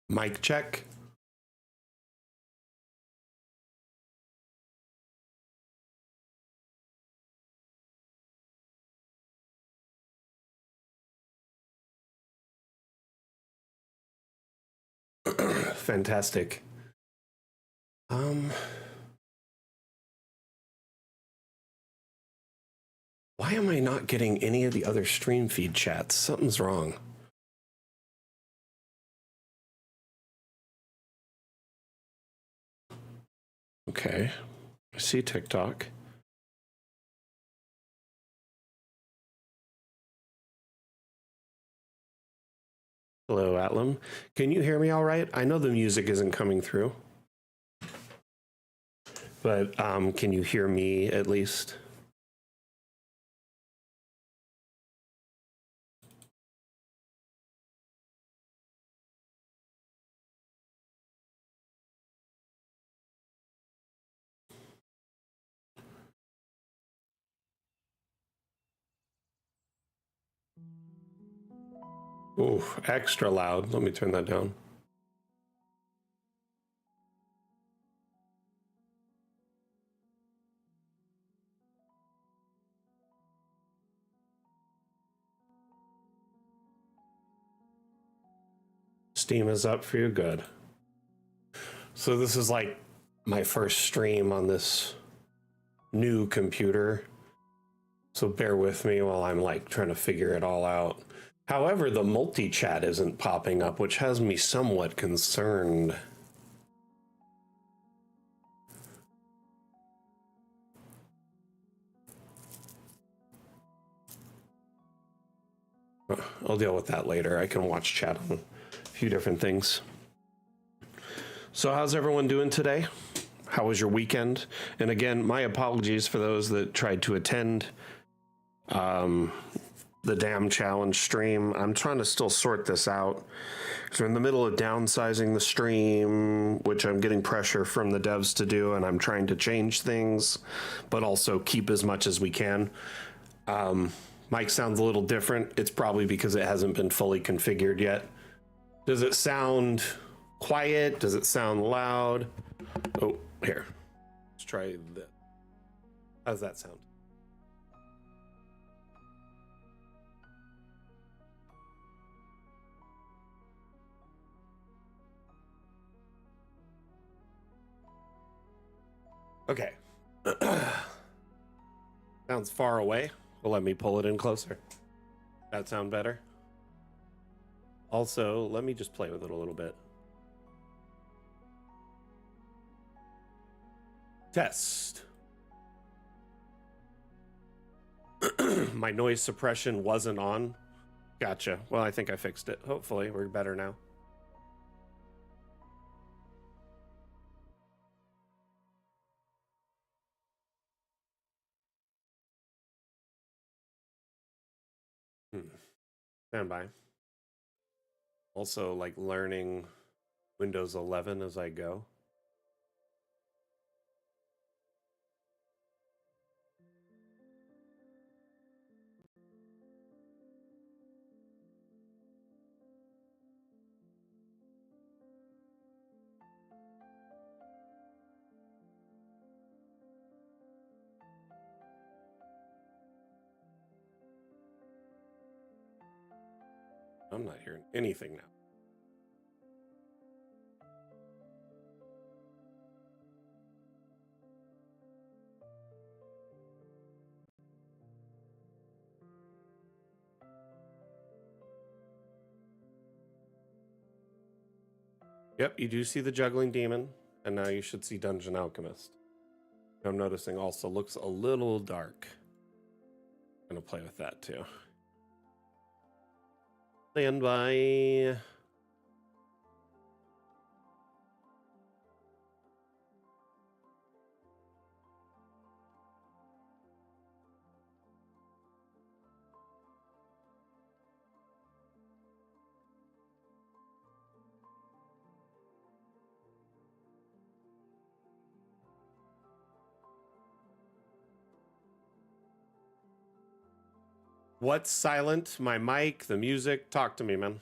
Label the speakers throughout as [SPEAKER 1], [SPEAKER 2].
[SPEAKER 1] Mic check. Fantastic. Um, why am I not getting any of the other stream feed chats? Something's wrong. Okay. I see TikTok. Hello, Atlam. Can you hear me all right? I know the music isn't coming through. But can you hear me at least? Ooh, extra loud. Let me turn that down. Steam is up for you. Good. So this is like my first stream on this new computer. So bear with me while I'm like trying to figure it all out. However, the multi-chat isn't popping up, which has me somewhat concerned. I'll deal with that later. I can watch chat on a few different things. So how's everyone doing today? How was your weekend? And again, my apologies for those that tried to attend the damn challenge stream. I'm trying to still sort this out. So we're in the middle of downsizing the stream, which I'm getting pressure from the devs to do, and I'm trying to change things, but also keep as much as we can. Mic sounds a little different. It's probably because it hasn't been fully configured yet. Does it sound quiet? Does it sound loud? Oh, here. Let's try that. How's that sound? Okay. Sounds far away. Well, let me pull it in closer. That sound better? Also, let me just play with it a little bit. Test. My noise suppression wasn't on. Gotcha. Well, I think I fixed it. Hopefully, we're better now. Stand by. Also, like learning Windows 11 as I go. I'm not hearing anything now. Yep, you do see the juggling demon, and now you should see Dungeon Alchemist. I'm noticing also looks a little dark. I'm gonna play with that too. Stand by. What's silent? My mic, the music. Talk to me, man.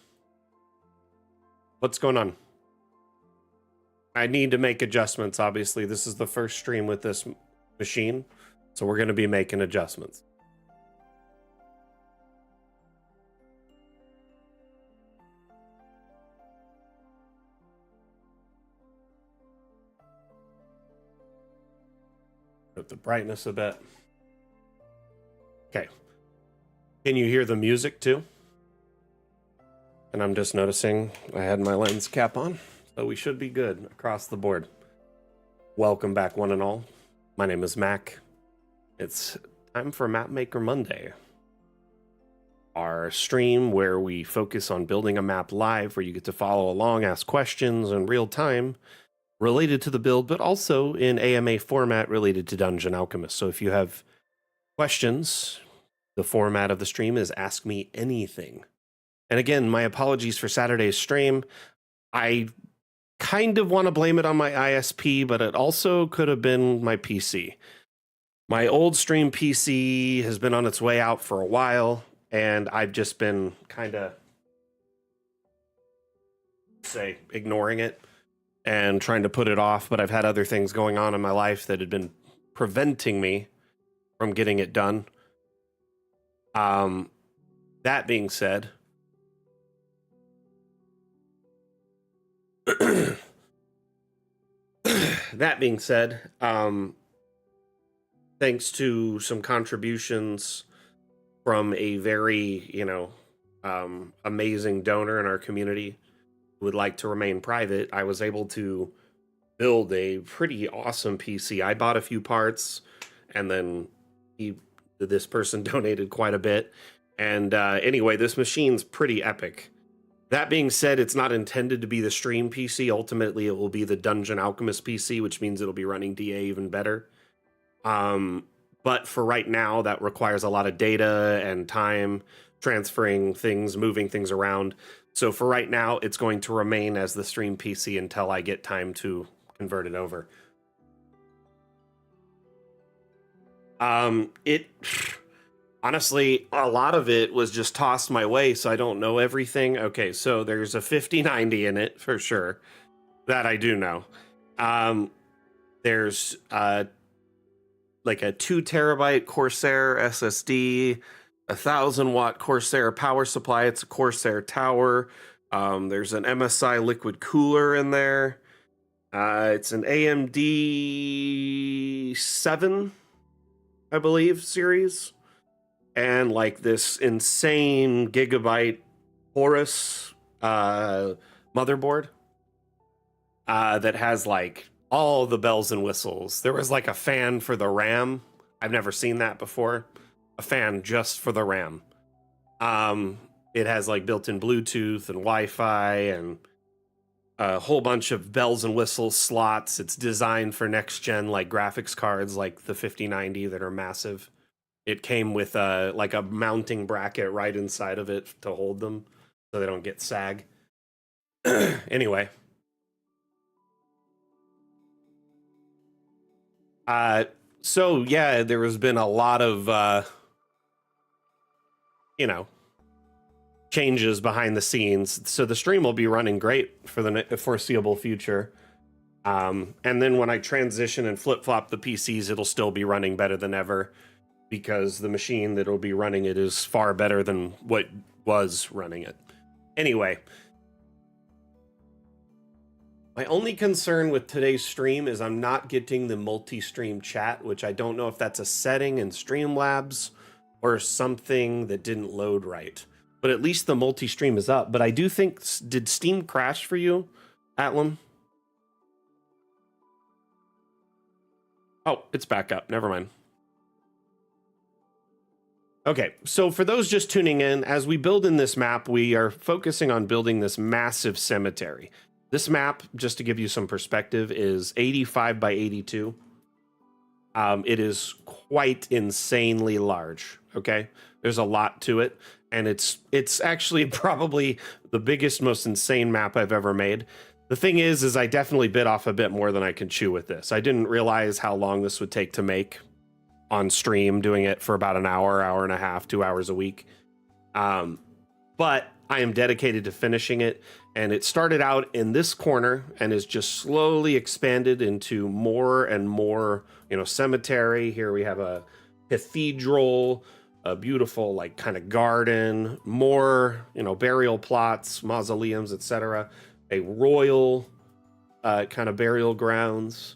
[SPEAKER 1] What's going on? I need to make adjustments. Obviously, this is the first stream with this machine, so we're going to be making adjustments. Put the brightness a bit. Okay. Can you hear the music too? And I'm just noticing I had my lens cap on, so we should be good across the board. Welcome back, one and all. My name is Mac. It's time for Mapmaker Monday, our stream where we focus on building a map live, where you get to follow along, ask questions in real time related to the build, but also in AMA format related to Dungeon Alchemist. So if you have questions, the format of the stream is Ask Me Anything. And again, my apologies for Saturday's stream. I kind of want to blame it on my ISP, but it also could have been my PC. My old stream PC has been on its way out for a while, and I've just been kind of, ignoring it and trying to put it off, but I've had other things going on in my life that had been preventing me from getting it done. That being said, thanks to some contributions from a very, amazing donor in our community who would like to remain private, I was able to build a pretty awesome PC. I bought a few parts, and then this person donated quite a bit. And anyway, this machine's pretty epic. That being said, it's not intended to be the stream PC. Ultimately, it will be the Dungeon Alchemist PC, which means it'll be running DA even better. But for right now, that requires a lot of data and time, transferring things, moving things around. So for right now, it's going to remain as the stream PC until I get time to convert it over. Honestly, a lot of it was just tossed my way, so I don't know everything. Okay, so there's a 5090 in it for sure. That I do know. There's like a 2 terabyte Corsair SSD, 1,000-watt Corsair power supply. It's a Corsair tower. There's an MSI liquid cooler in there. It's an AMD 7, I believe, series. And like this insane gigabyte Horus motherboard that has like all the bells and whistles. There was like a fan for the RAM. I've never seen that before. A fan just for the RAM. It has like built-in Bluetooth and Wi-Fi and a whole bunch of bells and whistles slots. It's designed for next-gen like graphics cards like the 5090 that are massive. It came with like a mounting bracket right inside of it to hold them so they don't get sag. Anyway. So yeah, there has been a lot of, changes behind the scenes. So the stream will be running great for the foreseeable future. And then when I transition and flip-flop the PCs, it'll still be running better than ever, because the machine that will be running it is far better than what was running it. Anyway, my only concern with today's stream is I'm not getting the multi-stream chat, which I don't know if that's a setting in Streamlabs or something that didn't load right. But at least the multi-stream is up. But I do think, did Steam crash for you, Atlam? Oh, it's back up. Never mind. Okay, so for those just tuning in, as we build in this map, we are focusing on building this massive cemetery. This map, just to give you some perspective, is 85 by 82. It is quite insanely large, okay? There's a lot to it, and it's actually probably the biggest, most insane map I've ever made. The thing is I definitely bit off a bit more than I can chew with this. I didn't realize how long this would take to make on stream, doing it for about an hour, hour and a half, 2 hours a week. but I am dedicated to finishing it. And it started out in this corner and is just slowly expanded into more and more, cemetery. Here we have a cathedral, a beautiful like kind of garden, more, burial plots, mausoleums, etc. A royal kind of burial grounds,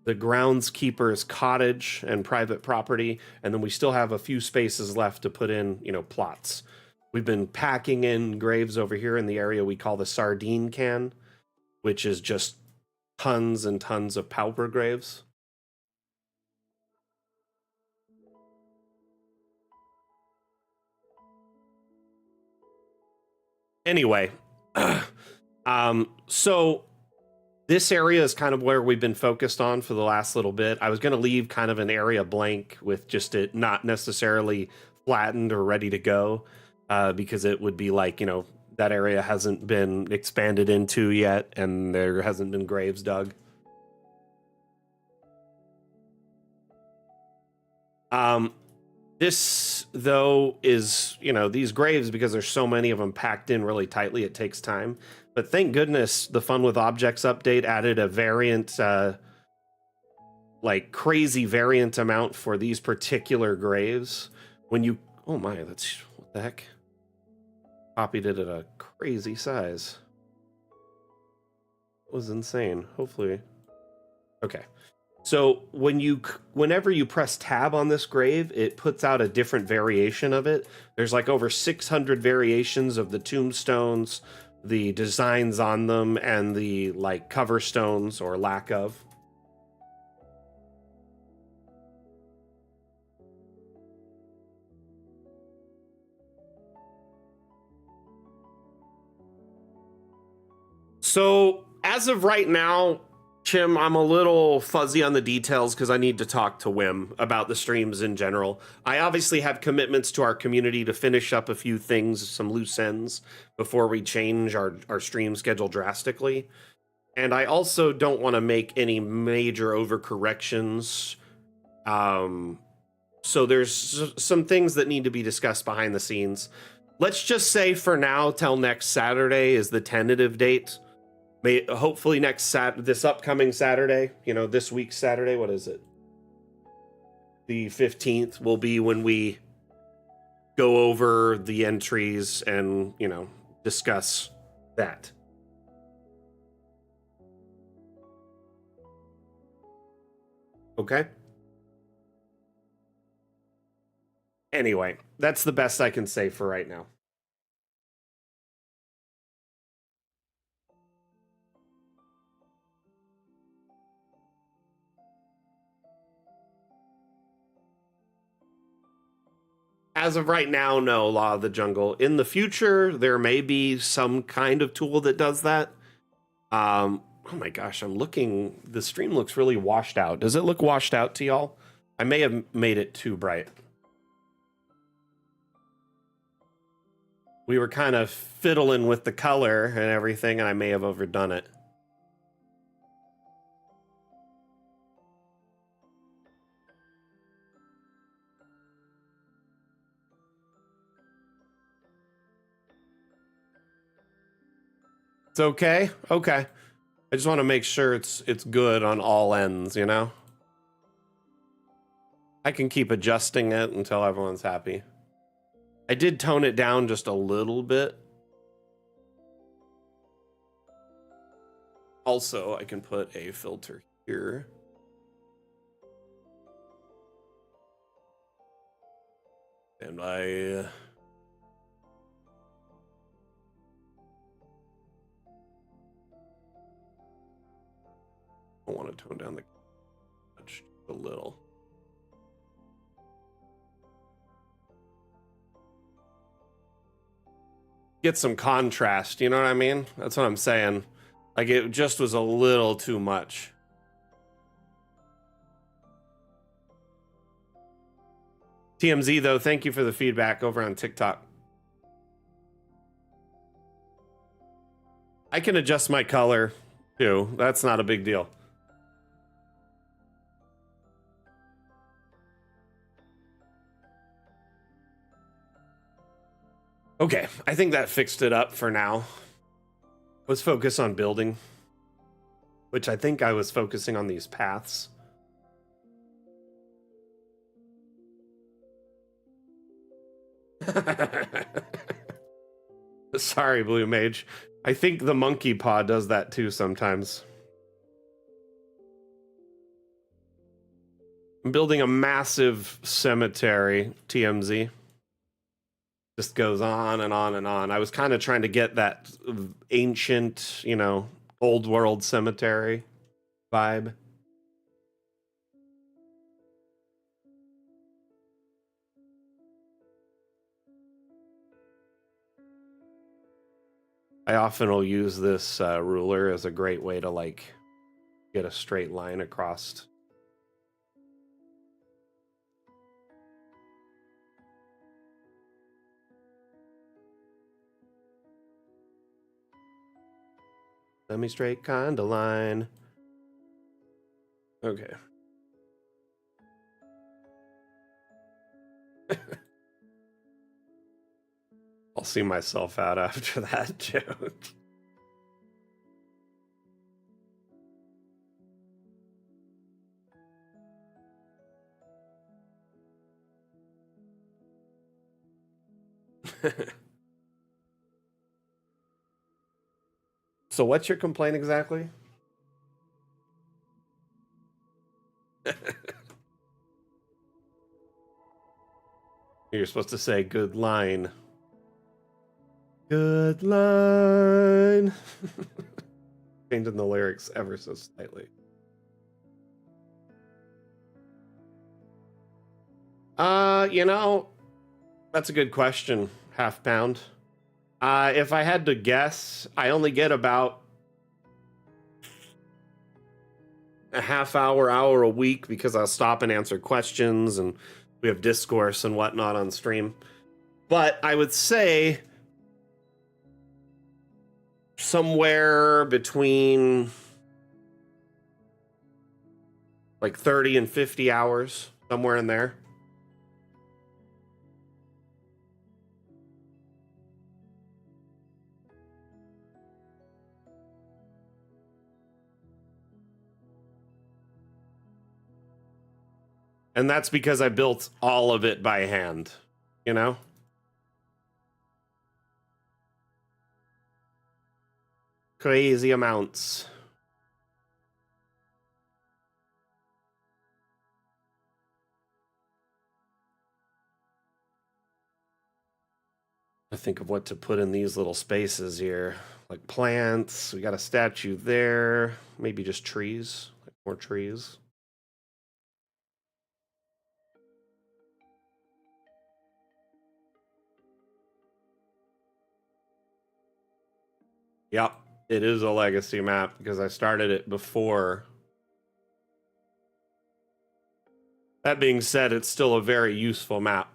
[SPEAKER 1] the groundskeeper's cottage and private property, and then we still have a few spaces left to put in, plots. We've been packing in graves over here in the area we call the sardine can, which is just tons and tons of pauper graves. Anyway, so this area is kind of where we've been focused on for the last little bit. I was going to leave kind of an area blank with just it not necessarily flattened or ready to go, because it would be like, that area hasn't been expanded into yet and there hasn't been graves dug. This, though, is, these graves, because there's so many of them packed in really tightly, it takes time. But thank goodness the Fun with Objects update added a variant, like crazy variant amount for these particular graves. When you, oh my, that's, what the heck? Copied it at a crazy size. It was insane. Hopefully. Okay. So whenever you press tab on this grave, it puts out a different variation of it. There's like over 600 variations of the tombstones, the designs on them, and the like cover stones or lack of. So as of right now, Chim, I'm a little fuzzy on the details because I need to talk to Wim about the streams in general. I obviously have commitments to our community to finish up a few things, some loose ends, before we change our stream schedule drastically. And I also don't want to make any major overcorrections. So there's some things that need to be discussed behind the scenes. Let's just say for now, till next Saturday is the tentative date. Hopefully this upcoming Saturday, this week's Saturday, what is it? The 15th will be when we go over the entries and, discuss that. Okay? Anyway, that's the best I can say for right now. As of right now, no, Law of the Jungle. In the future, there may be some kind of tool that does that. Oh my gosh, I'm looking. The stream looks really washed out. Does it look washed out to y'all? I may have made it too bright. We were kind of fiddling with the color and everything, and I may have overdone it. It's okay? Okay. I just want to make sure it's good on all ends, I can keep adjusting it until everyone's happy. I did tone it down just a little bit. Also, I can put a filter here. And I want to tone down the touch a little. Get some contrast, you know what I mean? That's what I'm saying. Like, it just was a little too much. TMZ, though, thank you for the feedback over on TikTok. I can adjust my color, too. That's not a big deal. Okay, I think that fixed it up for now. Let's focus on building, which I think I was focusing on these paths. Sorry, Blue Mage. I think the monkey paw does that too sometimes. I'm building a massive cemetery, TMZ. Just goes on and on and on. I was kind of trying to get that ancient, you know, old world cemetery vibe. I often will use this ruler as a great way to like get a straight line across. Semi-straight kind of line. Okay. I'll see myself out after that joke. So what's your complaint exactly? You're supposed to say good line. Good line. Changing the lyrics ever so slightly. You know, that's a good question, Half Pound. If I had to guess, I only get about a hour a week because I'll stop and answer questions and we have discourse and whatnot on stream. But I would say somewhere between like 30 and 50 hours, somewhere in there. And that's because I built all of it by hand, you know? Crazy amounts. I think of what to put in these little spaces here. Like plants, we got a statue there. Maybe just trees, like more trees. Yep, it is a legacy map because I started it before. That being said, it's still a very useful map.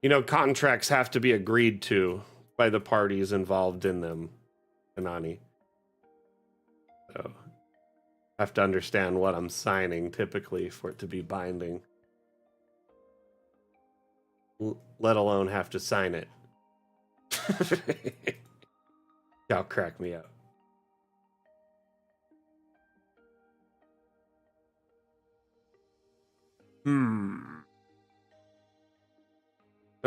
[SPEAKER 1] You know, contracts have to be agreed to by the parties involved in them, Anani. So I have to understand what I'm signing typically for it to be binding. Let alone have to sign it. Y'all crack me up. Trying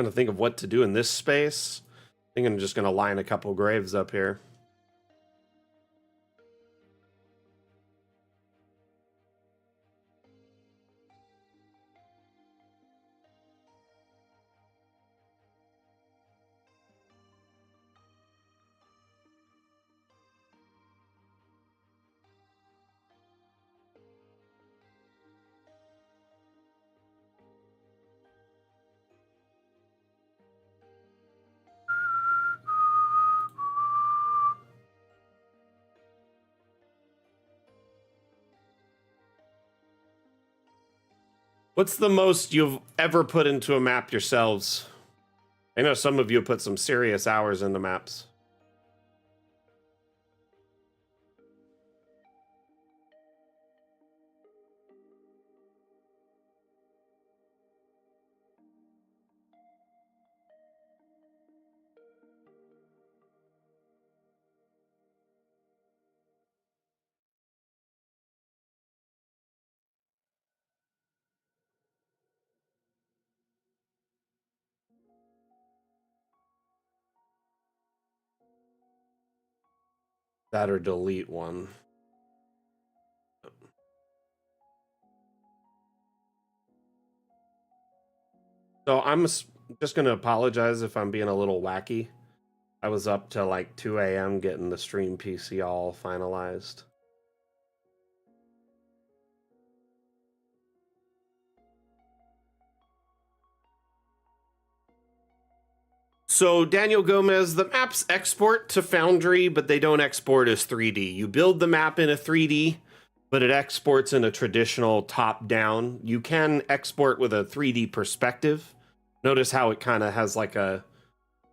[SPEAKER 1] to think of what to do in this space. I think I'm just going to line a couple graves up here. What's the most you've ever put into a map yourselves? I know some of you put some serious hours into maps. That or delete one. So I'm just going to apologize if I'm being a little wacky. I was up till like 2 a.m. getting the stream PC all finalized. So Daniel Gomez, the maps export to Foundry, but they don't export as 3D. You build the map in a 3D, but it exports in a traditional top-down. You can export with a 3D perspective. Notice how it kind of has like a,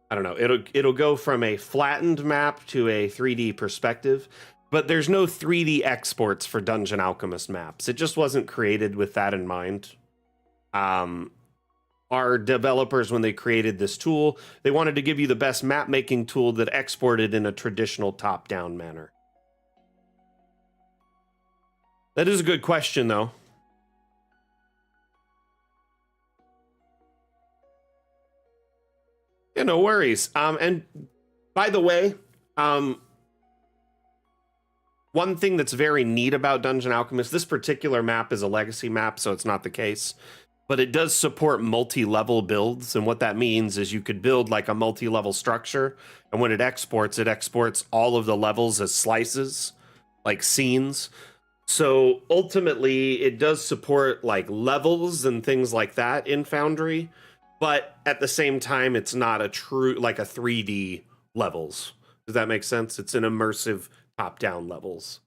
[SPEAKER 1] I don't know, it'll go from a flattened map to a 3D perspective, but there's no 3D exports for Dungeon Alchemist maps. It just wasn't created with that in mind. Our developers, when they created this tool, they wanted to give you the best map making tool that exported in a traditional top-down manner. That is a good question, though. Yeah, no worries. And by the way, one thing that's very neat about Dungeon Alchemist, this particular map is a legacy map, so it's not the case, but it does support multi-level builds. And what that means is you could build like a multi-level structure, and when it exports all of the levels as slices, like scenes. So ultimately, it does support like levels and things like that in Foundry, but at the same time, it's not a true, like a 3D levels. Does that make sense? It's an immersive top-down levels.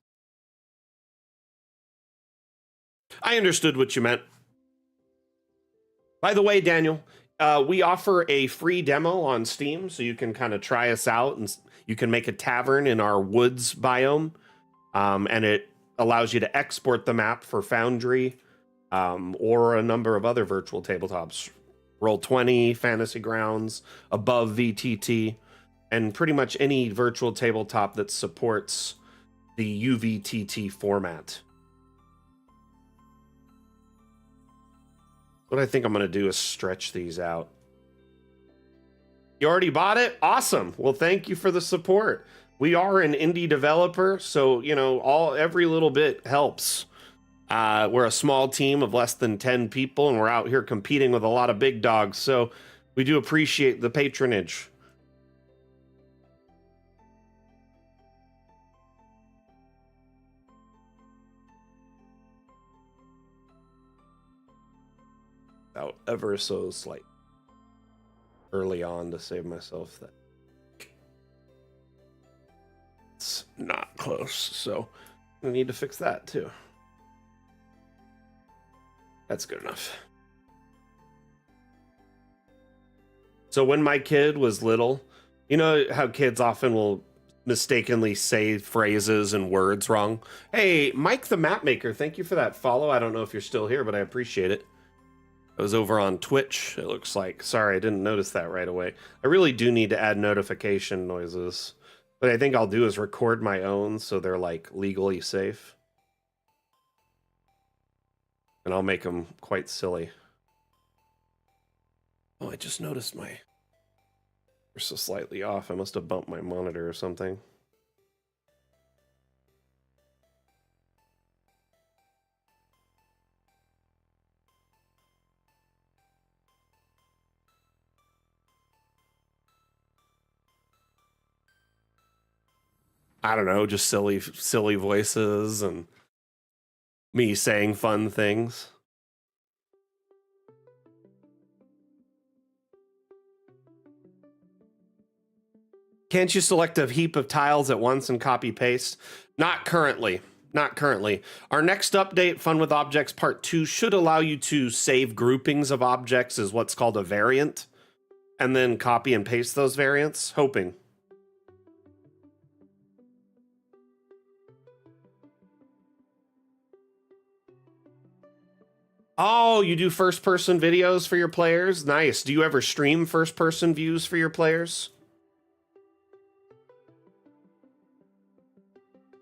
[SPEAKER 1] I understood what you meant. By the way, Daniel, we offer a free demo on Steam, so you can kind of try us out, and you can make a tavern in our woods biome, and it allows you to export the map for Foundry or a number of other virtual tabletops. Roll20, Fantasy Grounds, Above VTT, and pretty much any virtual tabletop that supports the UVTT format. What I think I'm going to do is stretch these out. You already bought it? Awesome. Well, thank you for the support. We are an indie developer, so, you know, every little bit helps. We're a small team of less than 10 people, and we're out here competing with a lot of big dogs, so we do appreciate the patronage. Out ever so slight early on to save myself that it's not close, so I need to fix that too. That's good enough. So when my kid was little, you know how kids often will mistakenly say phrases and words wrong? Hey, Mike the Mapmaker, thank you for that follow. I don't know if you're still here, but I appreciate it. I was over on Twitch, it looks like. Sorry, I didn't notice that right away. I really do need to add notification noises. What I think I'll do is record my own so they're like legally safe. And I'll make them quite silly. Oh, I just noticed my cursor slightly off. I must have bumped my monitor or something. I don't know, just silly voices and me saying fun things. Can't you select a heap of tiles at once and copy paste? Not currently. Not currently. Our next update, Fun with Objects Part 2, should allow you to save groupings of objects as what's called a variant, and then copy and paste those variants. Hoping. Oh, you do first-person videos for your players? Nice. Do you ever stream first-person views for your players?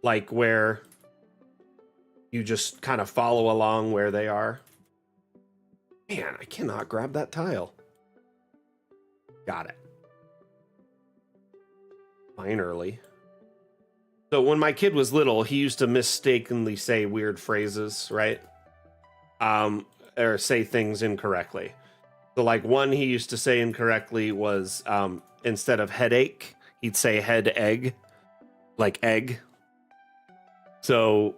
[SPEAKER 1] Like where you just kind of follow along where they are? Man, I cannot grab that tile. Got it. Fine early. So when my kid was little, he used to mistakenly say weird phrases, right? Or say things incorrectly. So like one he used to say incorrectly was instead of headache, he'd say head egg, like egg. So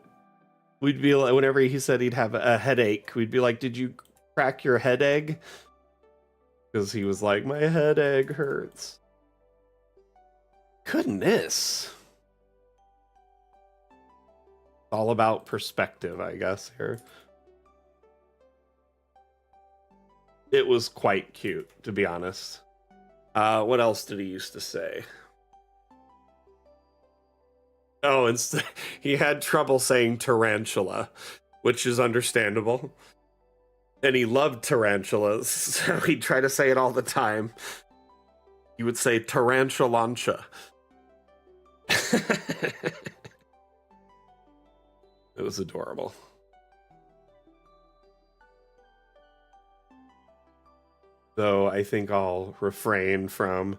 [SPEAKER 1] we'd be like, whenever he said he'd have a headache, we'd be like, did you crack your head egg? Because he was like, my head egg hurts. Goodness. All about perspective, I guess, here. It was quite cute, to be honest. What else did he used to say? Oh, he had trouble saying tarantula, which is understandable. And he loved tarantulas, so he'd try to say it all the time. He would say tarantulancha. It was adorable. So I think I'll refrain from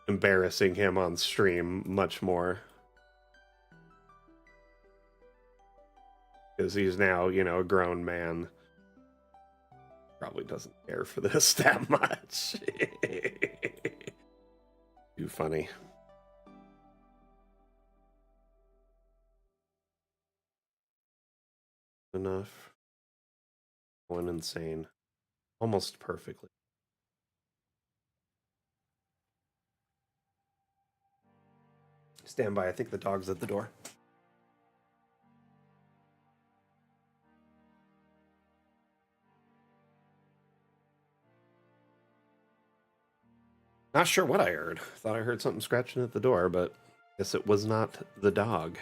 [SPEAKER 1] embarrassing him on stream much more. Because he's now, you know, a grown man. Probably doesn't care for this that much. Too funny. Enough. Going insane. Almost perfectly. Stand by. I think the dog's at the door. Not sure what I heard. Thought I heard something scratching at the door, but guess it was not the dog.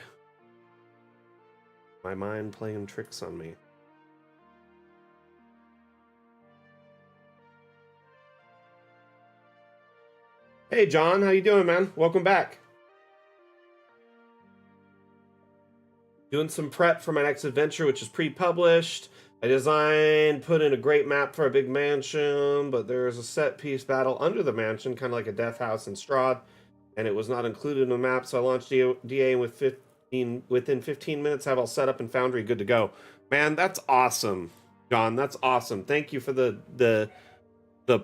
[SPEAKER 1] My mind playing tricks on me. Hey, John, how you doing, man? Welcome back. Doing some prep for my next adventure, which is pre-published. I designed, put in a great map for a big mansion, but there's a set piece battle under the mansion, kind of like a death house in Strahd, and it was not included in the map, so I launched DA within 15 minutes, have all set up in Foundry, good to go. Man, that's awesome, John. That's awesome. Thank you for the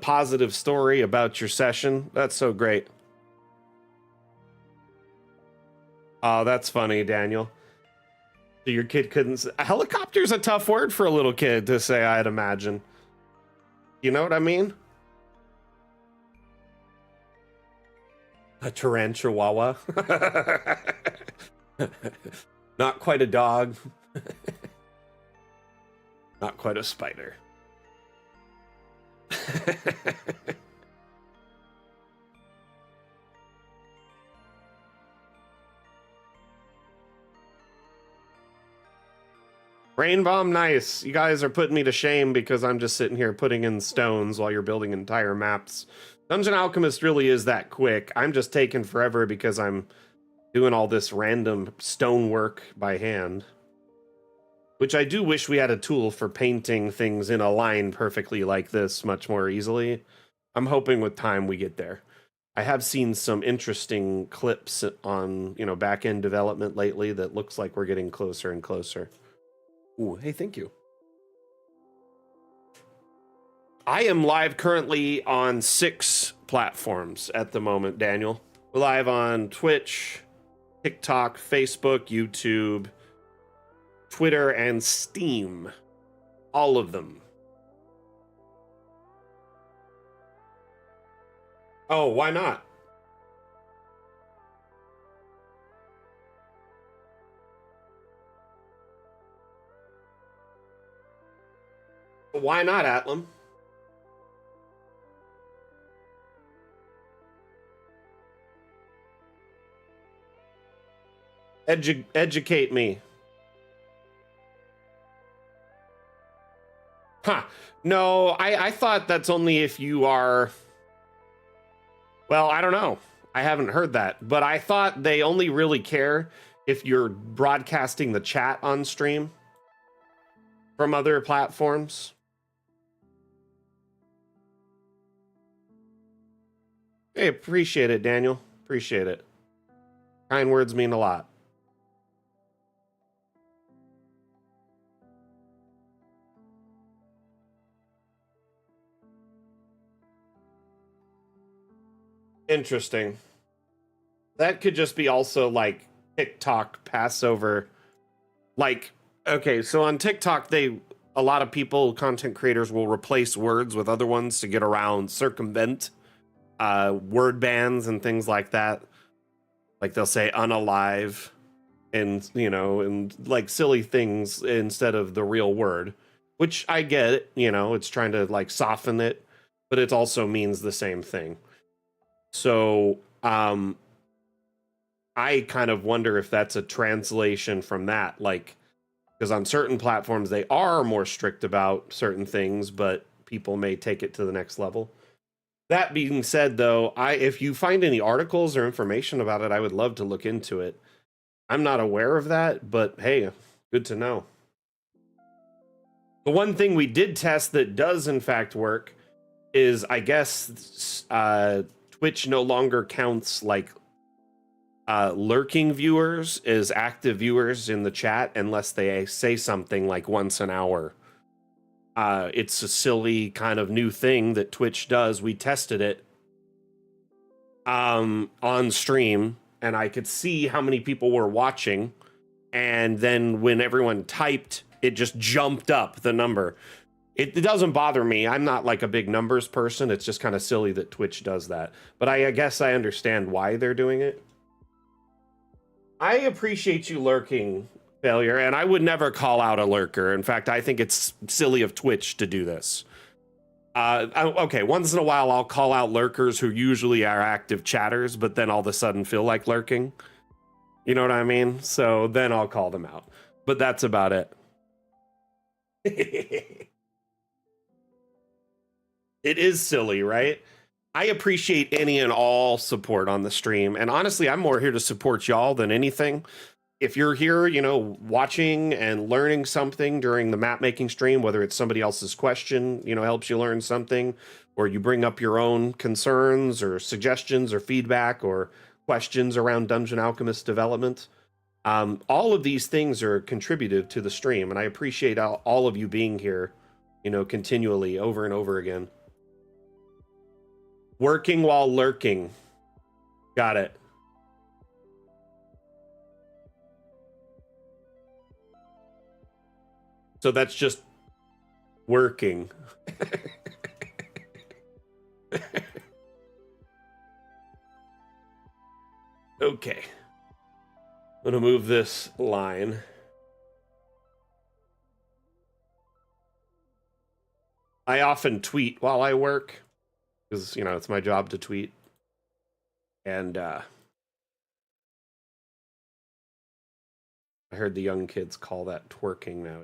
[SPEAKER 1] positive story about your session. That's so great. Oh, that's funny, Daniel. So your kid couldn't... Helicopter's a tough word for a little kid to say, I'd imagine. You know what I mean? A tarantula. Not quite a dog. Not quite a spider. Rain bomb, nice. You guys are putting me to shame because I'm just sitting here putting in stones while you're building entire maps. Dungeon Alchemist really is that quick. I'm just taking forever because I'm doing all this random stonework by hand. Which I do wish we had a tool for painting things in a line perfectly like this much more easily. I'm hoping with time we get there. I have seen some interesting clips on, you know, back-end development lately that looks like we're getting closer and closer. Ooh, hey, thank you. I am live currently on 6 platforms at the moment, Daniel. We're live on Twitch, TikTok, Facebook, YouTube, Twitter, and Steam. All of them. Oh, why not? Why not, Atlam? Educate me. Huh. No, I thought that's only if you are... Well, I don't know. I haven't heard that. But I thought they only really care if you're broadcasting the chat on stream from other platforms. Hey, appreciate it, Daniel. Appreciate it. Kind words mean a lot. Interesting. That could just be also like TikTok Passover. Like, okay, so on TikTok, a lot of people, content creators, will replace words with other ones to get around, circumvent word bans and things like that. Like they'll say unalive and, and like silly things instead of the real word, which I get it, it's trying to like soften it, but it also means the same thing. So, I kind of wonder if that's a translation from that, like, because on certain platforms they are more strict about certain things, but people may take it to the next level. That being said, though, if you find any articles or information about it, I would love to look into it. I'm not aware of that, but hey, good to know. The one thing we did test that does in fact work is, I guess, Twitch no longer counts like lurking viewers as active viewers in the chat unless they say something like once an hour. It's a silly kind of new thing that Twitch does. We tested it on stream, and I could see how many people were watching. And then when everyone typed, it just jumped up the number. It doesn't bother me. I'm not like a big numbers person. It's just kind of silly that Twitch does that. But I guess I understand why they're doing it. I appreciate you lurking, Failure, and I would never call out a lurker. In fact, I think it's silly of Twitch to do this. Okay, once in a while I'll call out lurkers who usually are active chatters, but then all of a sudden feel like lurking. You know what I mean? So then I'll call them out. But that's about it. It is silly, right? I appreciate any and all support on the stream. And honestly, I'm more here to support y'all than anything. If you're here, watching and learning something during the map making stream, whether it's somebody else's question, helps you learn something, or you bring up your own concerns or suggestions or feedback or questions around Dungeon Alchemist development, all of these things are contributive to the stream. And I appreciate all of you being here, continually over and over again. Working while lurking. Got it. So that's just working. Okay. I'm gonna move this line. I often tweet while I work because, it's my job to tweet. And I heard the young kids call that twerking now.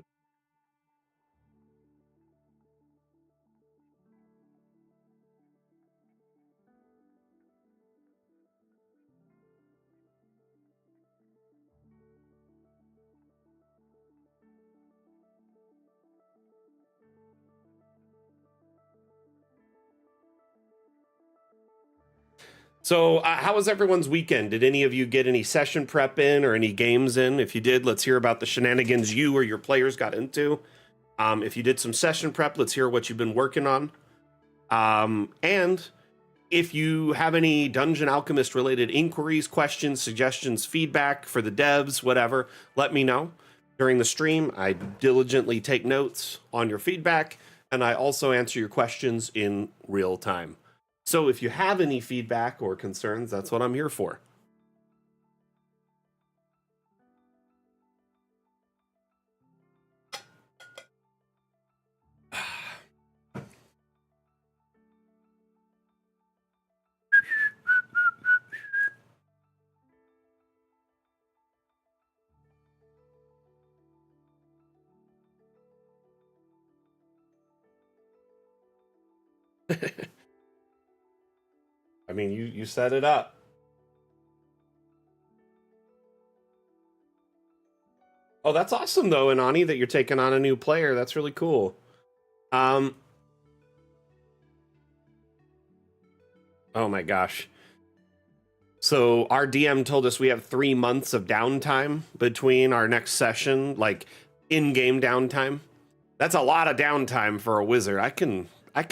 [SPEAKER 1] So how was everyone's weekend? Did any of you get any session prep in or any games in? If you did, let's hear about the shenanigans you or your players got into. If you did some session prep, let's hear what you've been working on. And if you have any Dungeon Alchemist related inquiries, questions, suggestions, feedback for the devs, whatever, let me know. During the stream, I diligently take notes on your feedback, and I also answer your questions in real time. So if you have any feedback or concerns, that's what I'm here for. I mean, you set it up. Oh, that's awesome though, Inani, that you're taking on a new player. That's really cool. Oh my gosh. So our DM told us we have 3 months of downtime between our next session, like in-game downtime. That's a lot of downtime for a wizard. I can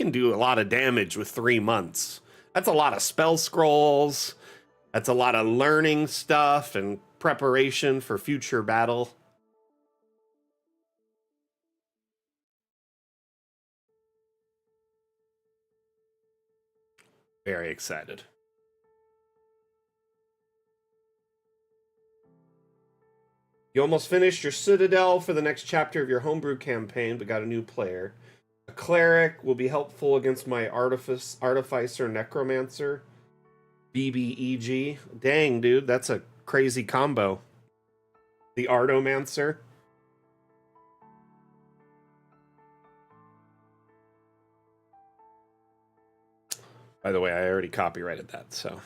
[SPEAKER 1] do a lot of damage with 3 months. That's a lot of spell scrolls. That's a lot of learning stuff and preparation for future battle. Very excited. You almost finished your Citadel for the next chapter of your homebrew campaign, but got a new player. A cleric will be helpful against my artificer necromancer. BBEG. Dang, dude, that's a crazy combo. The Artomancer. By the way, I already copyrighted that, so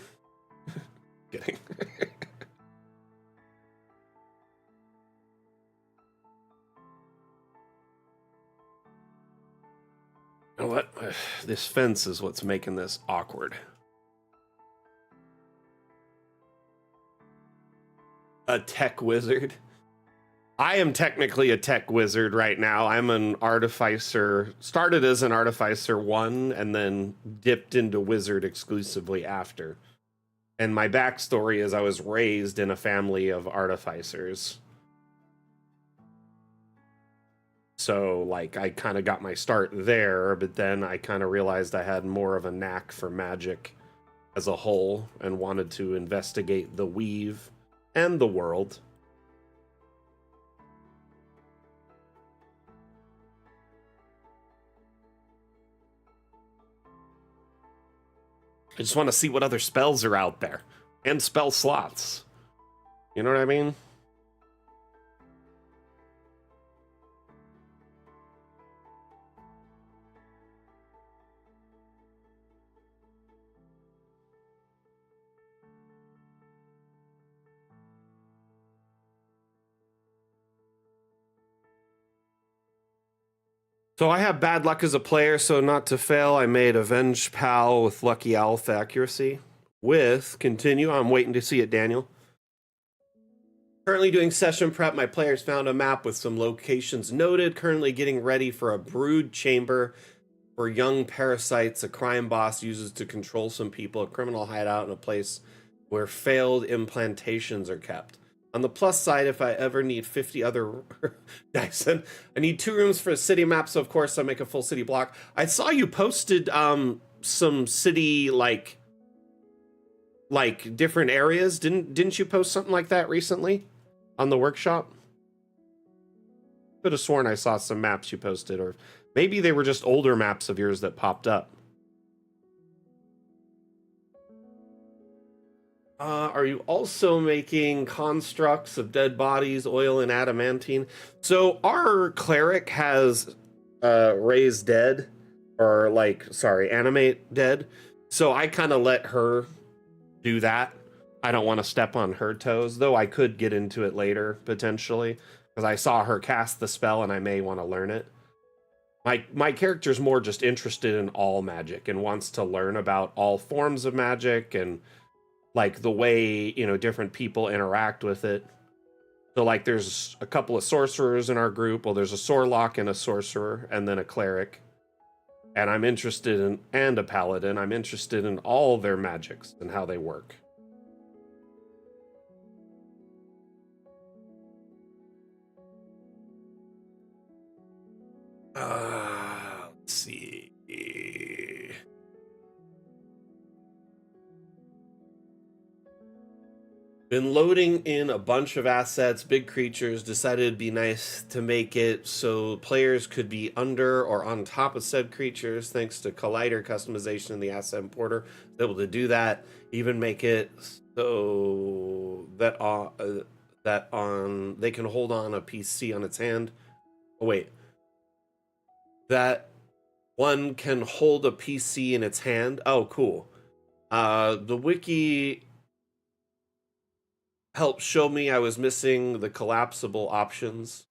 [SPEAKER 1] kidding. You know what? This fence is what's making this awkward. A tech wizard. I am technically a tech wizard right now. I'm an artificer. Started as an artificer 1 and then dipped into wizard exclusively after. And my backstory is I was raised in a family of artificers. So, like, I kind of got my start there, but then I kind of realized I had more of a knack for magic as a whole and wanted to investigate the weave and the world. I just want to see what other spells are out there and spell slots. You know what I mean? So I have bad luck as a player, so not to fail, I made Avenge Pal with Lucky Elf accuracy. With continue, I'm waiting to see it, Daniel. Currently doing session prep. My players found a map with some locations noted. Currently getting ready for a brood chamber for young parasites a crime boss uses to control some people, a criminal hideout, in a place where failed implantations are kept. On the plus side, if I ever need 50 other Dyson, I need 2 rooms for a city map, so of course I make a full city block. I saw you posted some city like different areas. Didn't you post something like that recently on the workshop? Could have sworn I saw some maps you posted, or maybe they were just older maps of yours that popped up. Are you also making constructs of dead bodies, oil, and adamantine? So our cleric has raise dead, or animate dead. So I kind of let her do that. I don't want to step on her toes, though I could get into it later, potentially, because I saw her cast the spell and I may want to learn it. My character's more just interested in all magic and wants to learn about all forms of magic and like the way, different people interact with it. So like there's a couple of sorcerers in our group. Well, there's a Sorlock and a sorcerer and then a cleric. And I'm interested in, and a paladin. I'm interested in all their magics and how they work. Let's see. Been loading in a bunch of assets, big creatures, decided it'd be nice to make it so players could be under or on top of said creatures thanks to Collider customization in the asset importer. Able to do that, even make it so that they can hold on a PC on its hand. Oh wait. That one can hold a PC in its hand. Oh, cool. The wiki helped show me I was missing the collapsible options.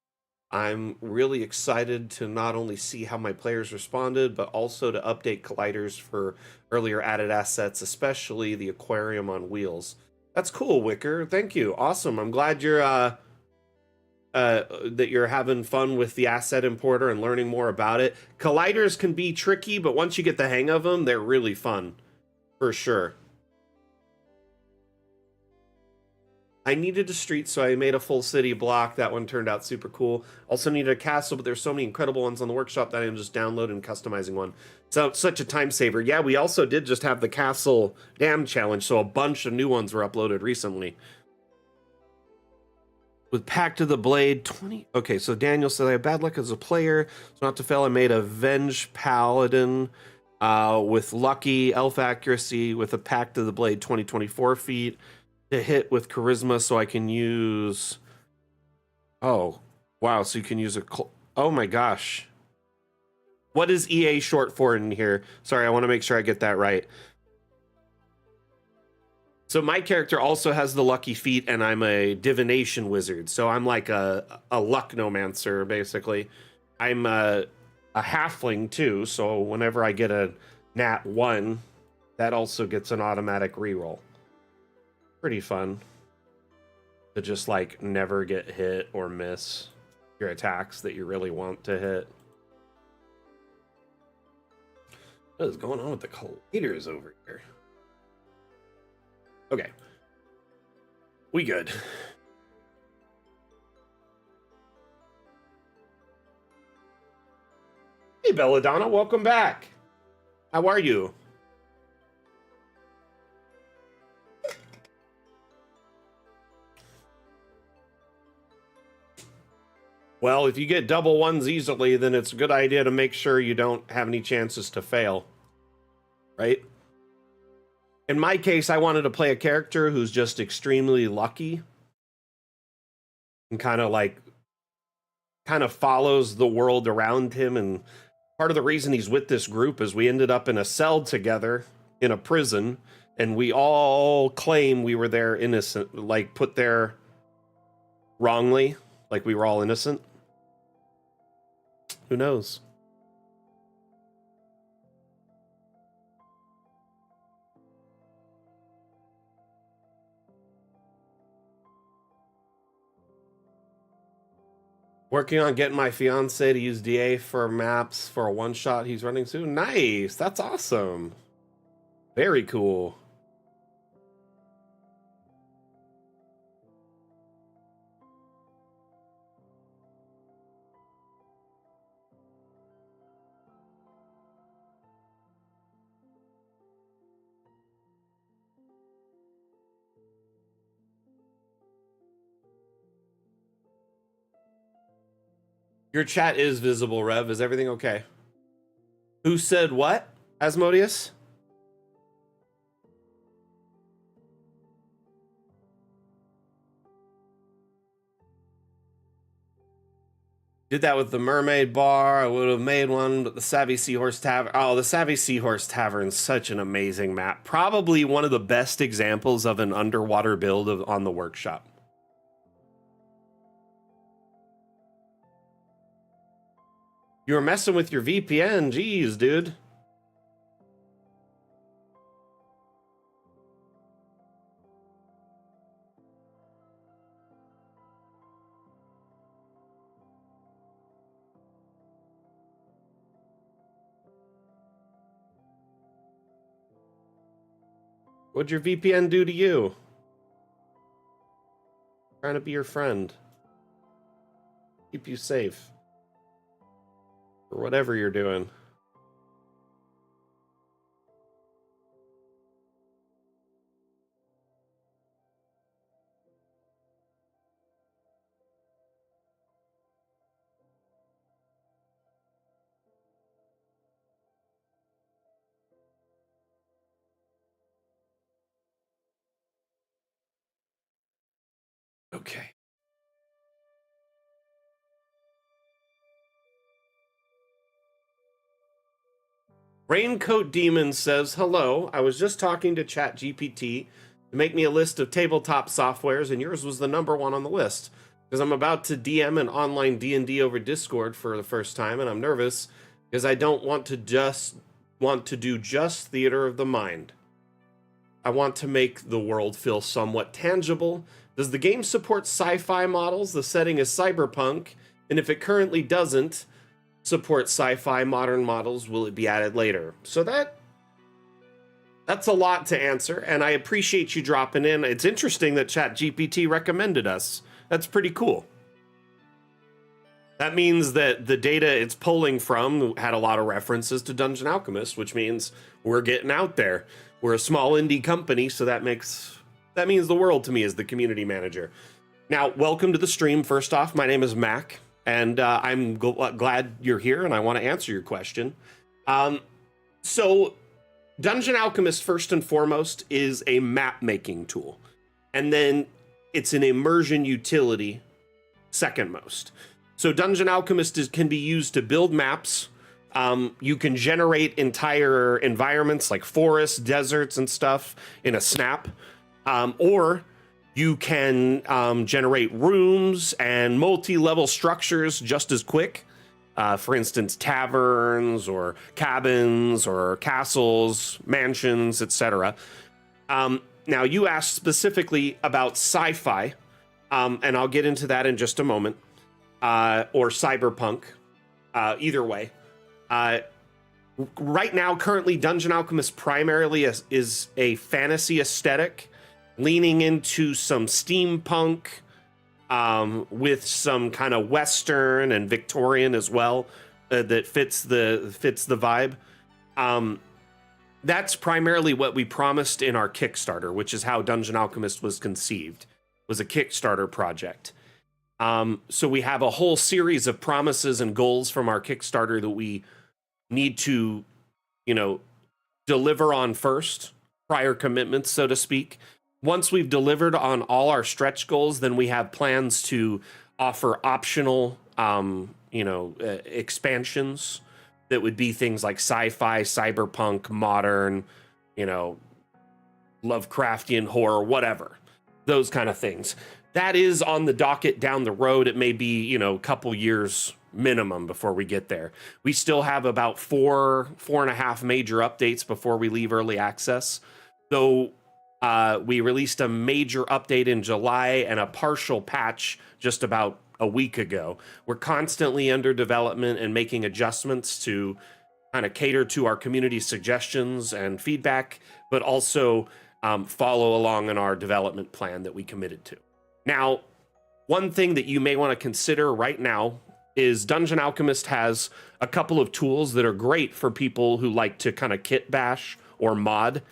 [SPEAKER 1] I'm really excited to not only see how my players responded, but also to update colliders for earlier added assets, especially the aquarium on wheels. That's cool, Wicker. Thank you. Awesome. I'm glad you're that you're having fun with the asset importer and learning more about it. Colliders can be tricky, but once you get the hang of them, they're really fun, for sure. I needed a street, so I made a full city block. That one turned out super cool. Also needed a castle, but there's so many incredible ones on the workshop that I'm just downloading and customizing one. So it's such a time saver. Yeah, we also did just have the castle dam challenge, so a bunch of new ones were uploaded recently. With Pact of the Blade 20. Okay, so Daniel said I have bad luck as a player, so not to fail. I made a Venge Paladin with lucky elf accuracy with a Pact of the Blade 2024 feat to hit with charisma, so I can use. Oh, wow! So you can use a. Oh my gosh! What is EA short for in here? Sorry, I want to make sure I get that right. So my character also has the lucky feat, and I'm a divination wizard. So I'm like a lucknomancer, basically. I'm a halfling too. So whenever I get a nat 1, that also gets an automatic reroll. Pretty fun to just like never get hit or miss your attacks that you really want to hit. What is going on with the colliders over here? Okay. We good. Hey, Belladonna, welcome back. How are you? Well, if you get double ones easily, then it's a good idea to make sure you don't have any chances to fail. Right? In my case, I wanted to play a character who's just extremely lucky and kind of follows the world around him. And part of the reason he's with this group is we ended up in a cell together in a prison, and we all claim we were there innocent, like put there wrongly, like we were all innocent. Who knows? Working on getting my fiance to use DA for maps for a one-shot he's running soon. Nice. That's awesome. Very cool. Your chat is visible, Rev. Is everything okay? Who said what, Asmodeus? Did that with the Mermaid Bar. I would have made one, but the Savvy Seahorse Tavern. Oh, the Savvy Seahorse Tavern is such an amazing map. Probably one of the best examples of an underwater build on the workshop. You were messing with your VPN. Jeez, dude. What'd your VPN do to you? Trying to be your friend. Keep you safe. Or whatever you're doing. Okay. Raincoat Demon says, hello, I was just talking to ChatGPT to make me a list of tabletop softwares, and yours was the number one on the list. Because I'm about to DM an online D&D over Discord for the first time, and I'm nervous because I don't want to do just theater of the mind.
[SPEAKER 2] I want to make the world feel somewhat tangible. Does the game support sci-fi models? The setting is cyberpunk, and if it currently doesn't support sci-fi modern models, will it be added later? So that's a lot to answer, and I appreciate you dropping in. It's interesting that ChatGPT recommended us. That's pretty cool. That means that the data it's pulling from had a lot of references to Dungeon Alchemist, which means we're getting out there. We're a small indie company, so that means the world to me as the community manager. Now, welcome to the stream. First off, my name is Mac, and I'm glad you're here, and I want to answer your question. So, Dungeon Alchemist, first and foremost, is a map-making tool. And then it's an immersion utility, second most. So Dungeon Alchemist can be used to build maps. You can generate entire environments like forests, deserts, and stuff in a snap. Or you can generate rooms and multi-level structures just as quick. For instance, taverns or cabins or castles, mansions, etc. Now, you asked specifically about sci-fi, and I'll get into that in just a moment, or cyberpunk, either way. Right now, currently, Dungeon Alchemist primarily is a fantasy aesthetic, leaning into some steampunk, with some kind of Western and Victorian as well, that fits the vibe. That's primarily what we promised in our Kickstarter, which is how Dungeon Alchemist was conceived, was a Kickstarter project. So we have a whole series of promises and goals from our Kickstarter that we need to, deliver on first, prior commitments, so to speak. Once we've delivered on all our stretch goals, then we have plans to offer optional, expansions that would be things like sci-fi, cyberpunk, modern, Lovecraftian horror, whatever, those kind of things. That is on the docket down the road. It may be, a couple years minimum before we get there. We still have about four and a half major updates before we leave early access. Though we released a major update in July and a partial patch just about a week ago. We're constantly under development and making adjustments to kind of cater to our community suggestions and feedback, but also follow along in our development plan that we committed to. Now, one thing that you may want to consider right now is Dungeon Alchemist has a couple of tools that are great for people who like to kind of kit bash or mod.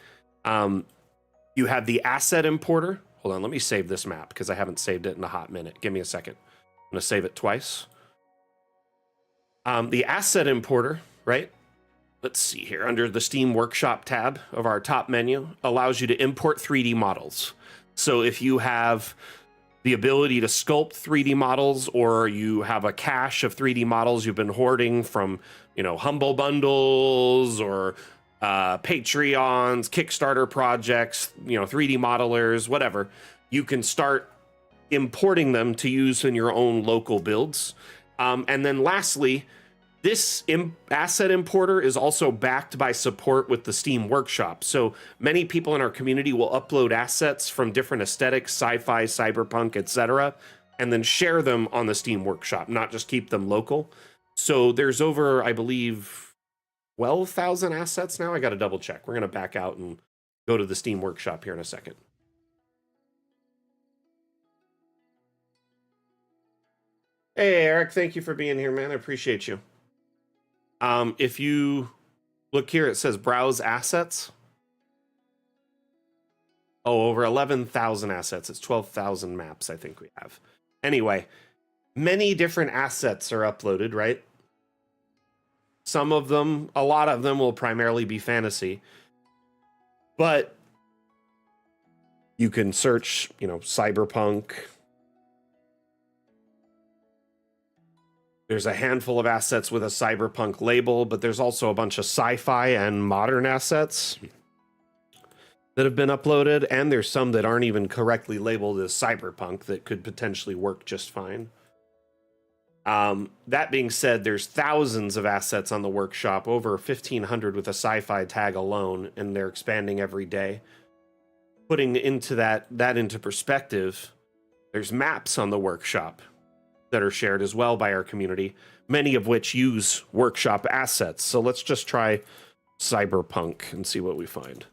[SPEAKER 2] You have the asset importer. Hold on, let me save this map because I haven't saved it in a hot minute. Give me a second. I'm going to save it twice. The asset importer, right? Let's see here. Under the Steam Workshop tab of our top menu, allows you to import 3D models. So if you have the ability to sculpt 3D models, or you have a cache of 3D models you've been hoarding from, Humble Bundles or Patreons, Kickstarter projects, 3D modelers, whatever, you can start importing them to use in your own local builds. And then lastly, this asset importer is also backed by support with the Steam Workshop. So many people in our community will upload assets from different aesthetics, sci-fi, cyberpunk, etc., and then share them on the Steam Workshop, not just keep them local. So there's over, I believe, 12,000 assets now. I got to double check. We're going to back out and go to the Steam Workshop here in a second. Hey, Eric, thank you for being here, man. I appreciate you. If you look here, it says browse assets. Oh, over 11,000 assets. It's 12,000 maps, I think we have. Anyway, many different assets are uploaded, right? Some of them, a lot of them will primarily be fantasy. But you can search, cyberpunk. There's a handful of assets with a cyberpunk label, but there's also a bunch of sci-fi and modern assets that have been uploaded, and there's some that aren't even correctly labeled as cyberpunk that could potentially work just fine. That being said, there's thousands of assets on the workshop, over 1,500 with a sci-fi tag alone, and they're expanding every day. putting into that into perspective, there's maps on the workshop that are shared as well by our community, many of which use workshop assets. So let's just try Cyberpunk and see what we find.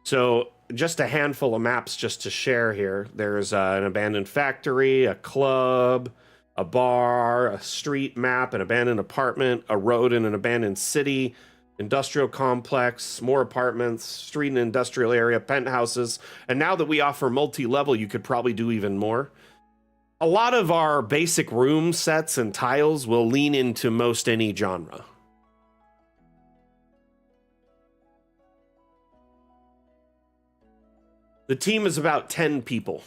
[SPEAKER 2] So just a handful of maps just to share here. There's an abandoned factory, a club, a bar, a street map, an abandoned apartment, a road in an abandoned city, industrial complex, more apartments, street and industrial area, penthouses. And now that we offer multi-level, you could probably do even more. A lot of our basic room sets and tiles will lean into most any genre. The team is about 10 people,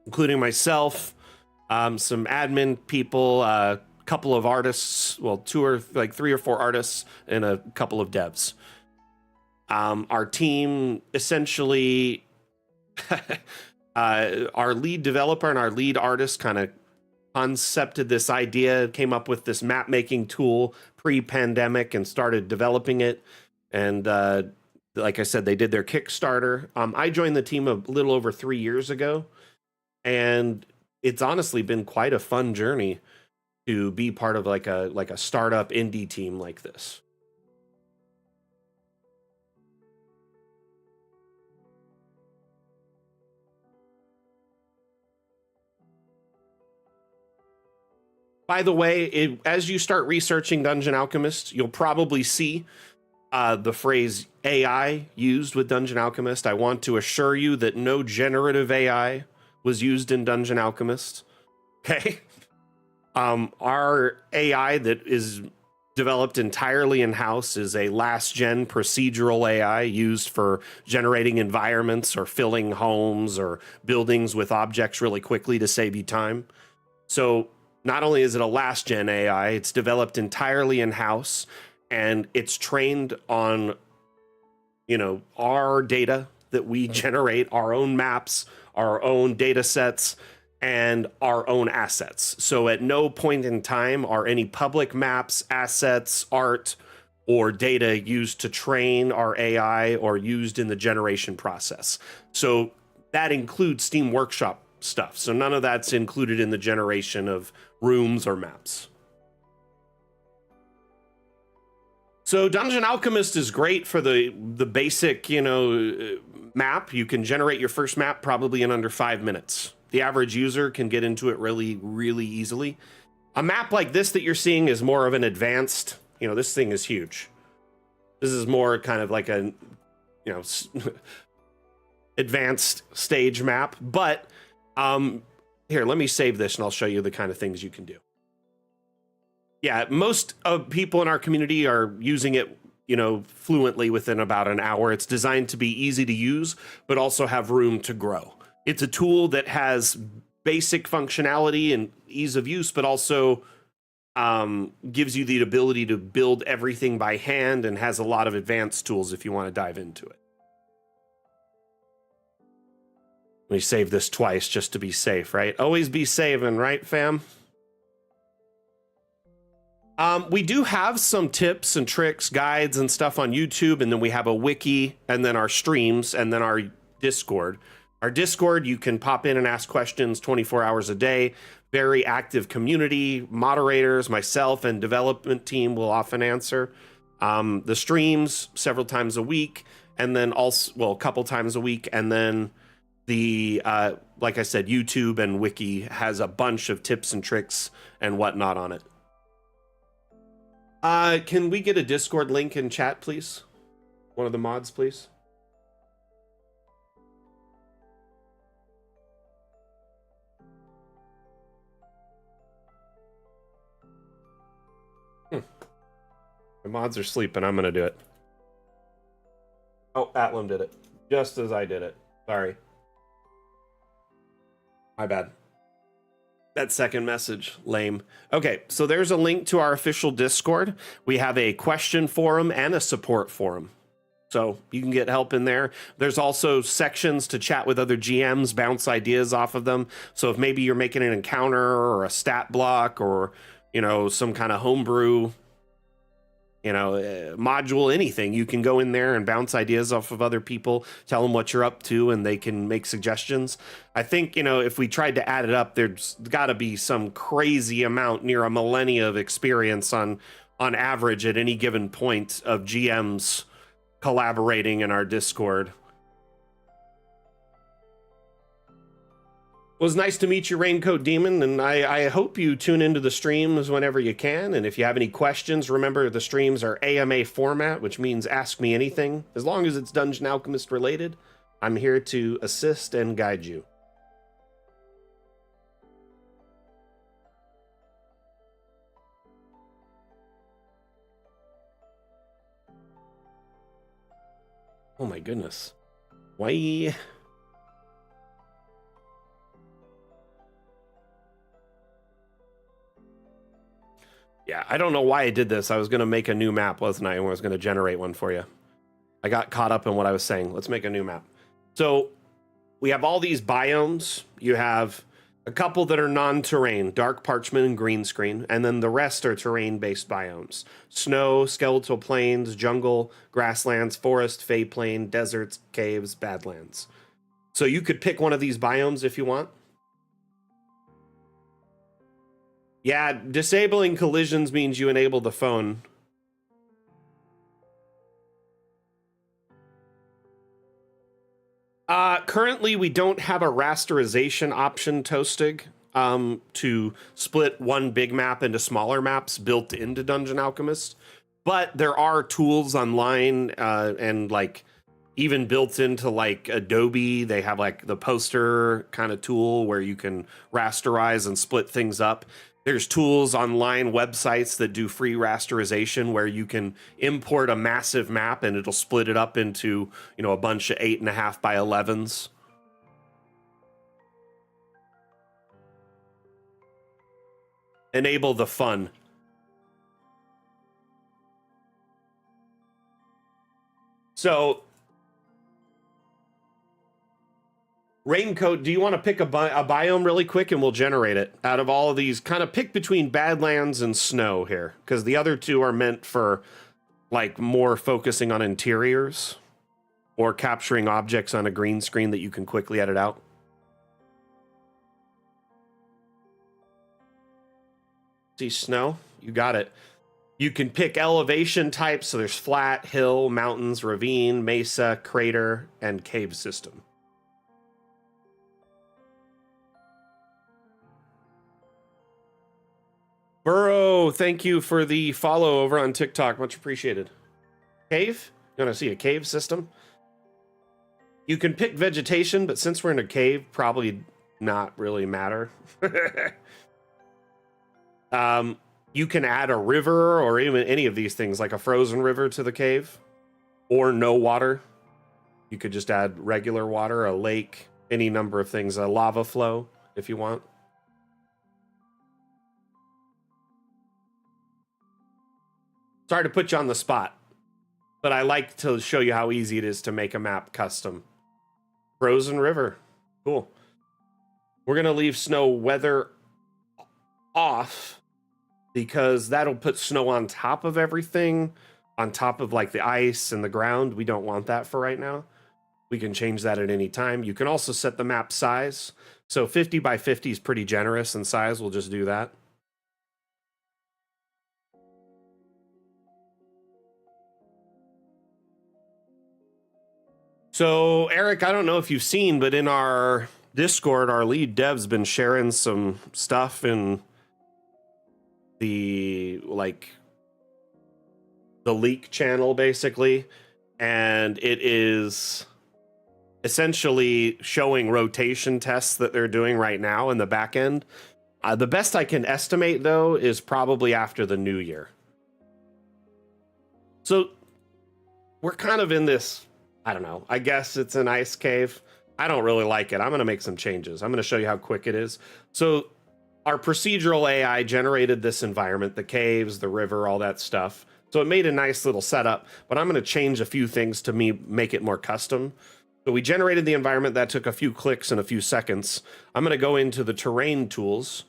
[SPEAKER 2] including myself, some admin people, a couple of artists, well, 3 or 4 artists, and a couple of devs. Our team essentially, our lead developer and our lead artist kind of concepted this idea, came up with this map making tool pre-pandemic and started developing it. And like I said, they did their Kickstarter. I joined the team a little over 3 years ago, and it's honestly been quite a fun journey to be part of like a startup indie team like this. By the way, as you start researching Dungeon Alchemist, you'll probably see the phrase AI used with Dungeon Alchemist. I want to assure you that no generative AI was used in Dungeon Alchemist. Okay. Our AI that is developed entirely in-house is a last-gen procedural AI used for generating environments or filling homes or buildings with objects really quickly to save you time. So not only is it a last-gen AI, it's developed entirely in-house, and it's trained on, our data that we generate, our own maps, our own data sets, and our own assets. So at no point in time are any public maps, assets, art, or data used to train our AI or used in the generation process. So that includes Steam Workshop stuff. So none of that's included in the generation of rooms or maps. So Dungeon Alchemist is great for the basic, map. You can generate your first map probably in under 5 minutes. The average user can get into it really, really easily. A map like this that you're seeing is more of an advanced, this thing is huge. This is more kind of like a, advanced stage map. But here, let me save this and I'll show you the kind of things you can do. Yeah, most of people in our community are using it, fluently within about an hour. It's designed to be easy to use, but also have room to grow. It's a tool that has basic functionality and ease of use, but also gives you the ability to build everything by hand and has a lot of advanced tools if you want to dive into it. Let me save this twice just to be safe, right? Always be saving, right, fam? We do have some tips and tricks, guides and stuff on YouTube, and then we have a wiki, and then our streams, and then our Discord. Our Discord, you can pop in and ask questions 24 hours a day. Very active community, moderators, myself, and development team will often answer. The streams several times a week, and then also, a couple times a week, and then the, like I said, YouTube and wiki has a bunch of tips and tricks and whatnot on it. Can we get a Discord link in chat, please? One of the mods, please. The mods are sleeping. I'm going to do it. Oh, Atlam did it. Just as I did it. Sorry. My bad. That second message, lame. Okay, so there's a link to our official Discord. We have a question forum and a support forum. So you can get help in there. There's also sections to chat with other GMs, bounce ideas off of them. So if maybe you're making an encounter or a stat block or, some kind of homebrew module, anything. You can go in there and bounce ideas off of other people, tell them what you're up to, and they can make suggestions. I think, if we tried to add it up, there's got to be some crazy amount, near a millennia of experience on average at any given point of GMs collaborating in our Discord. It was nice to meet you, Raincoat Demon, and I hope you tune into the streams whenever you can. And if you have any questions, remember the streams are AMA format, which means ask me anything. As long as it's Dungeon Alchemist related, I'm here to assist and guide you. Oh my goodness. Why? Yeah, I don't know why I did this. I was going to make a new map, wasn't I? And I was going to generate one for you. I got caught up in what I was saying. Let's make a new map. So we have all these biomes. You have a couple that are non-terrain, dark parchment and green screen, and then the rest are terrain-based biomes. Snow, skeletal plains, jungle, grasslands, forest, fey plain, deserts, caves, badlands. So you could pick one of these biomes if you want. Yeah, disabling collisions means you enable the phone. Currently, we don't have a rasterization option, Toastig, to split one big map into smaller maps built into Dungeon Alchemist. But there are tools online and even built into Adobe. They have the poster kind of tool where you can rasterize and split things up. There's tools online, websites that do free rasterization where you can import a massive map and it'll split it up into, a bunch of 8.5 by 11s. Enable the fun. So, Raincoat, do you want to pick a biome really quick and we'll generate it? Out of all of these, kind of pick between Badlands and Snow here, because the other two are meant for more focusing on interiors or capturing objects on a green screen that you can quickly edit out. See, Snow, you got it. You can pick elevation types, so there's flat, hill, mountains, ravine, mesa, crater, and cave system. Burrow, thank you for the follow over on TikTok. Much appreciated. Cave? You want to see a cave system? You can pick vegetation, but since we're in a cave, probably not really matter. You can add a river or even any of these things, like a frozen river to the cave, or no water. You could just add regular water, a lake, any number of things, a lava flow if you want. Sorry to put you on the spot, but I like to show you how easy it is to make a map custom. Frozen river. Cool. We're going to leave snow weather off because that'll put snow on top of everything, on top of the ice and the ground. We don't want that for right now. We can change that at any time. You can also set the map size. So 50 by 50 is pretty generous in size. We'll just do that. So, Eric, I don't know if you've seen, but in our Discord, our lead dev's been sharing some stuff in the leak channel, basically. And it is essentially showing rotation tests that they're doing right now in the back end. The best I can estimate, though, is probably after the new year. So we're kind of in this, I don't know, I guess it's an ice cave. I don't really like it. I'm going to make some changes. I'm going to show you how quick it is. So our procedural AI generated this environment, the caves, the river, all that stuff. So it made a nice little setup, but I'm going to change a few things to make it more custom. So we generated the environment. That took a few clicks and a few seconds. I'm going to go into the terrain tools.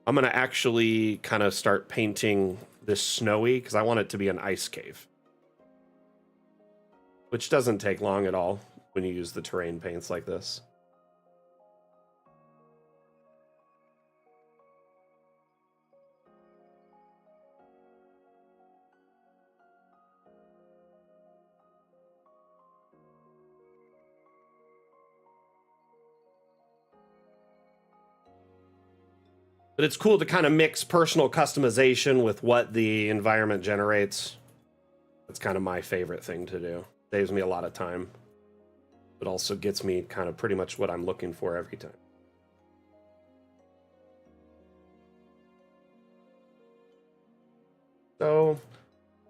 [SPEAKER 2] I'm going to actually kind of start painting this snowy because I want it to be an ice cave, which doesn't take long at all when you use the terrain paints like this. But it's cool to kind of mix personal customization with what the environment generates. That's kind of my favorite thing to do. Saves me a lot of time, but also gets me kind of pretty much what I'm looking for every time. So,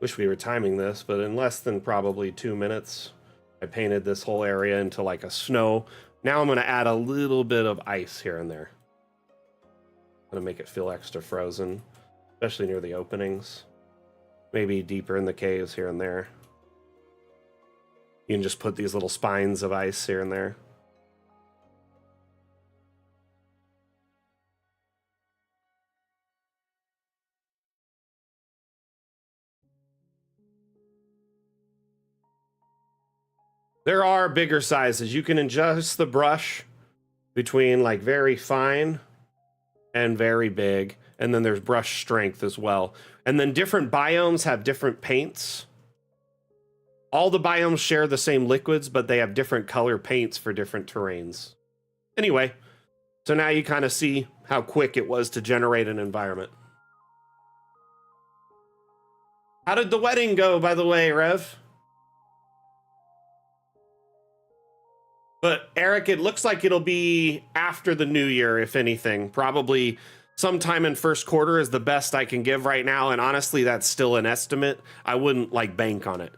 [SPEAKER 2] wish we were timing this, but in less than probably 2 minutes, I painted this whole area into like a snow. Now I'm going to add a little bit of ice here and there. I'm going to make it feel extra frozen, especially near the openings. Maybe deeper in the caves here and there. You can just put these little spines of ice here and there. There are bigger sizes. You can adjust the brush between like very fine and very big. And then there's brush strength as well. And then different biomes have different paints. All the biomes share the same liquids, but they have different color paints for different terrains. Anyway, so now you kind of see how quick it was to generate an environment. How did the wedding go, by the way, Rev? But Eric, it looks like it'll be after the new year, if anything. Probably sometime in first quarter is the best I can give right now. And honestly, that's still an estimate. I wouldn't like bank on it.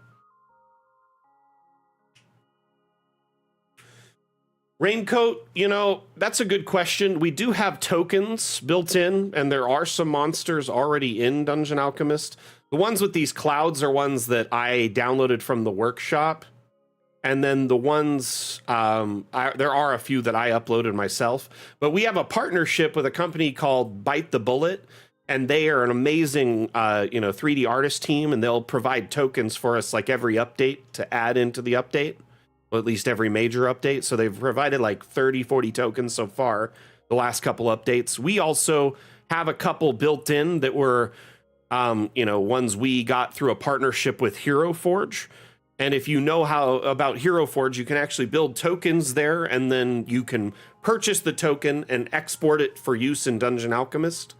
[SPEAKER 2] Raincoat, you know, that's a good question. We do have tokens built in, and there are some monsters already in Dungeon Alchemist. The ones with these clouds are ones that I downloaded from the workshop. And then the ones, there are a few that I uploaded myself. But we have a partnership with a company called Bite the Bullet. And they are an amazing, 3D artist team. And they'll provide tokens for us like every update to add into the update. Well, at least every major update. So they've provided like 30, 40 tokens so far, the last couple updates. We also have a couple built in that were, ones we got through a partnership with Hero Forge. And if you know how about Hero Forge, you can actually build tokens there, and then you can purchase the token and export it for use in Dungeon Alchemist.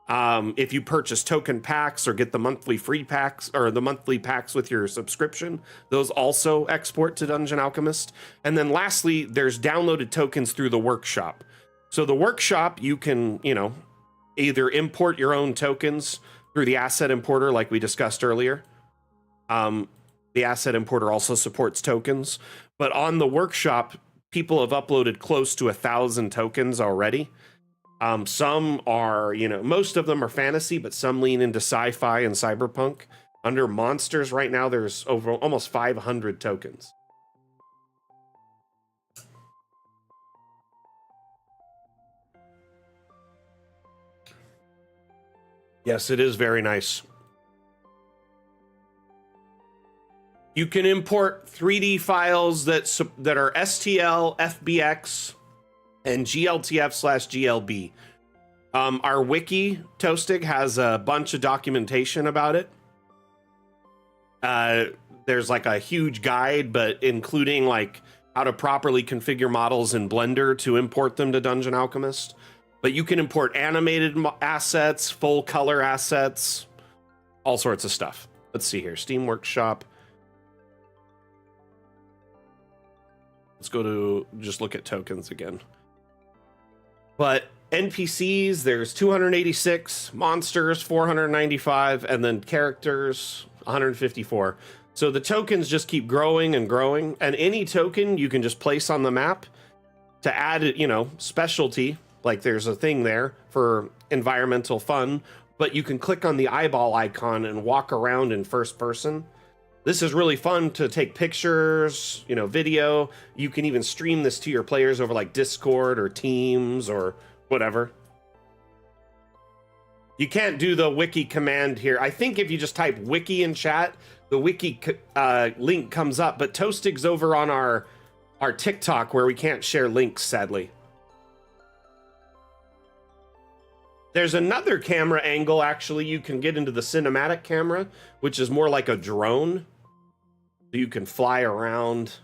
[SPEAKER 2] If you purchase token packs or get the monthly free packs or the monthly packs with your subscription, those also export to Dungeon Alchemist. And then lastly, there's downloaded tokens through the workshop. So the workshop, you can, either import your own tokens through the asset importer like we discussed earlier. The asset importer also supports tokens, but on the workshop, people have uploaded close to 1,000 tokens already. Some are, most of them are fantasy, but some lean into sci-fi and cyberpunk. Under monsters right now, there's over almost 500 tokens. Yes, it is very nice. You can import 3D files that are STL, FBX, and GLTF/GLB. Our wiki, Toastig, has a bunch of documentation about it. There's like a huge guide, but including like how to properly configure models in Blender to import them to Dungeon Alchemist. But you can import animated assets, full color assets, all sorts of stuff. Let's see here, Steam Workshop. Let's go to just look at tokens again. But NPCs, there's 286, monsters 495, and then characters 154. So the tokens just keep growing and growing, and any token you can just place on the map to add, specialty. Like there's a thing there for environmental fun, but you can click on the eyeball icon and walk around in first person. This is really fun to take pictures, video. You can even stream this to your players over like Discord or Teams or whatever. You can't do the wiki command here. I think if you just type wiki in chat, the wiki link comes up, but Toastig's over on our TikTok where we can't share links, sadly. There's another camera angle, actually. You can get into the cinematic camera, which is more like a drone. So you can fly around.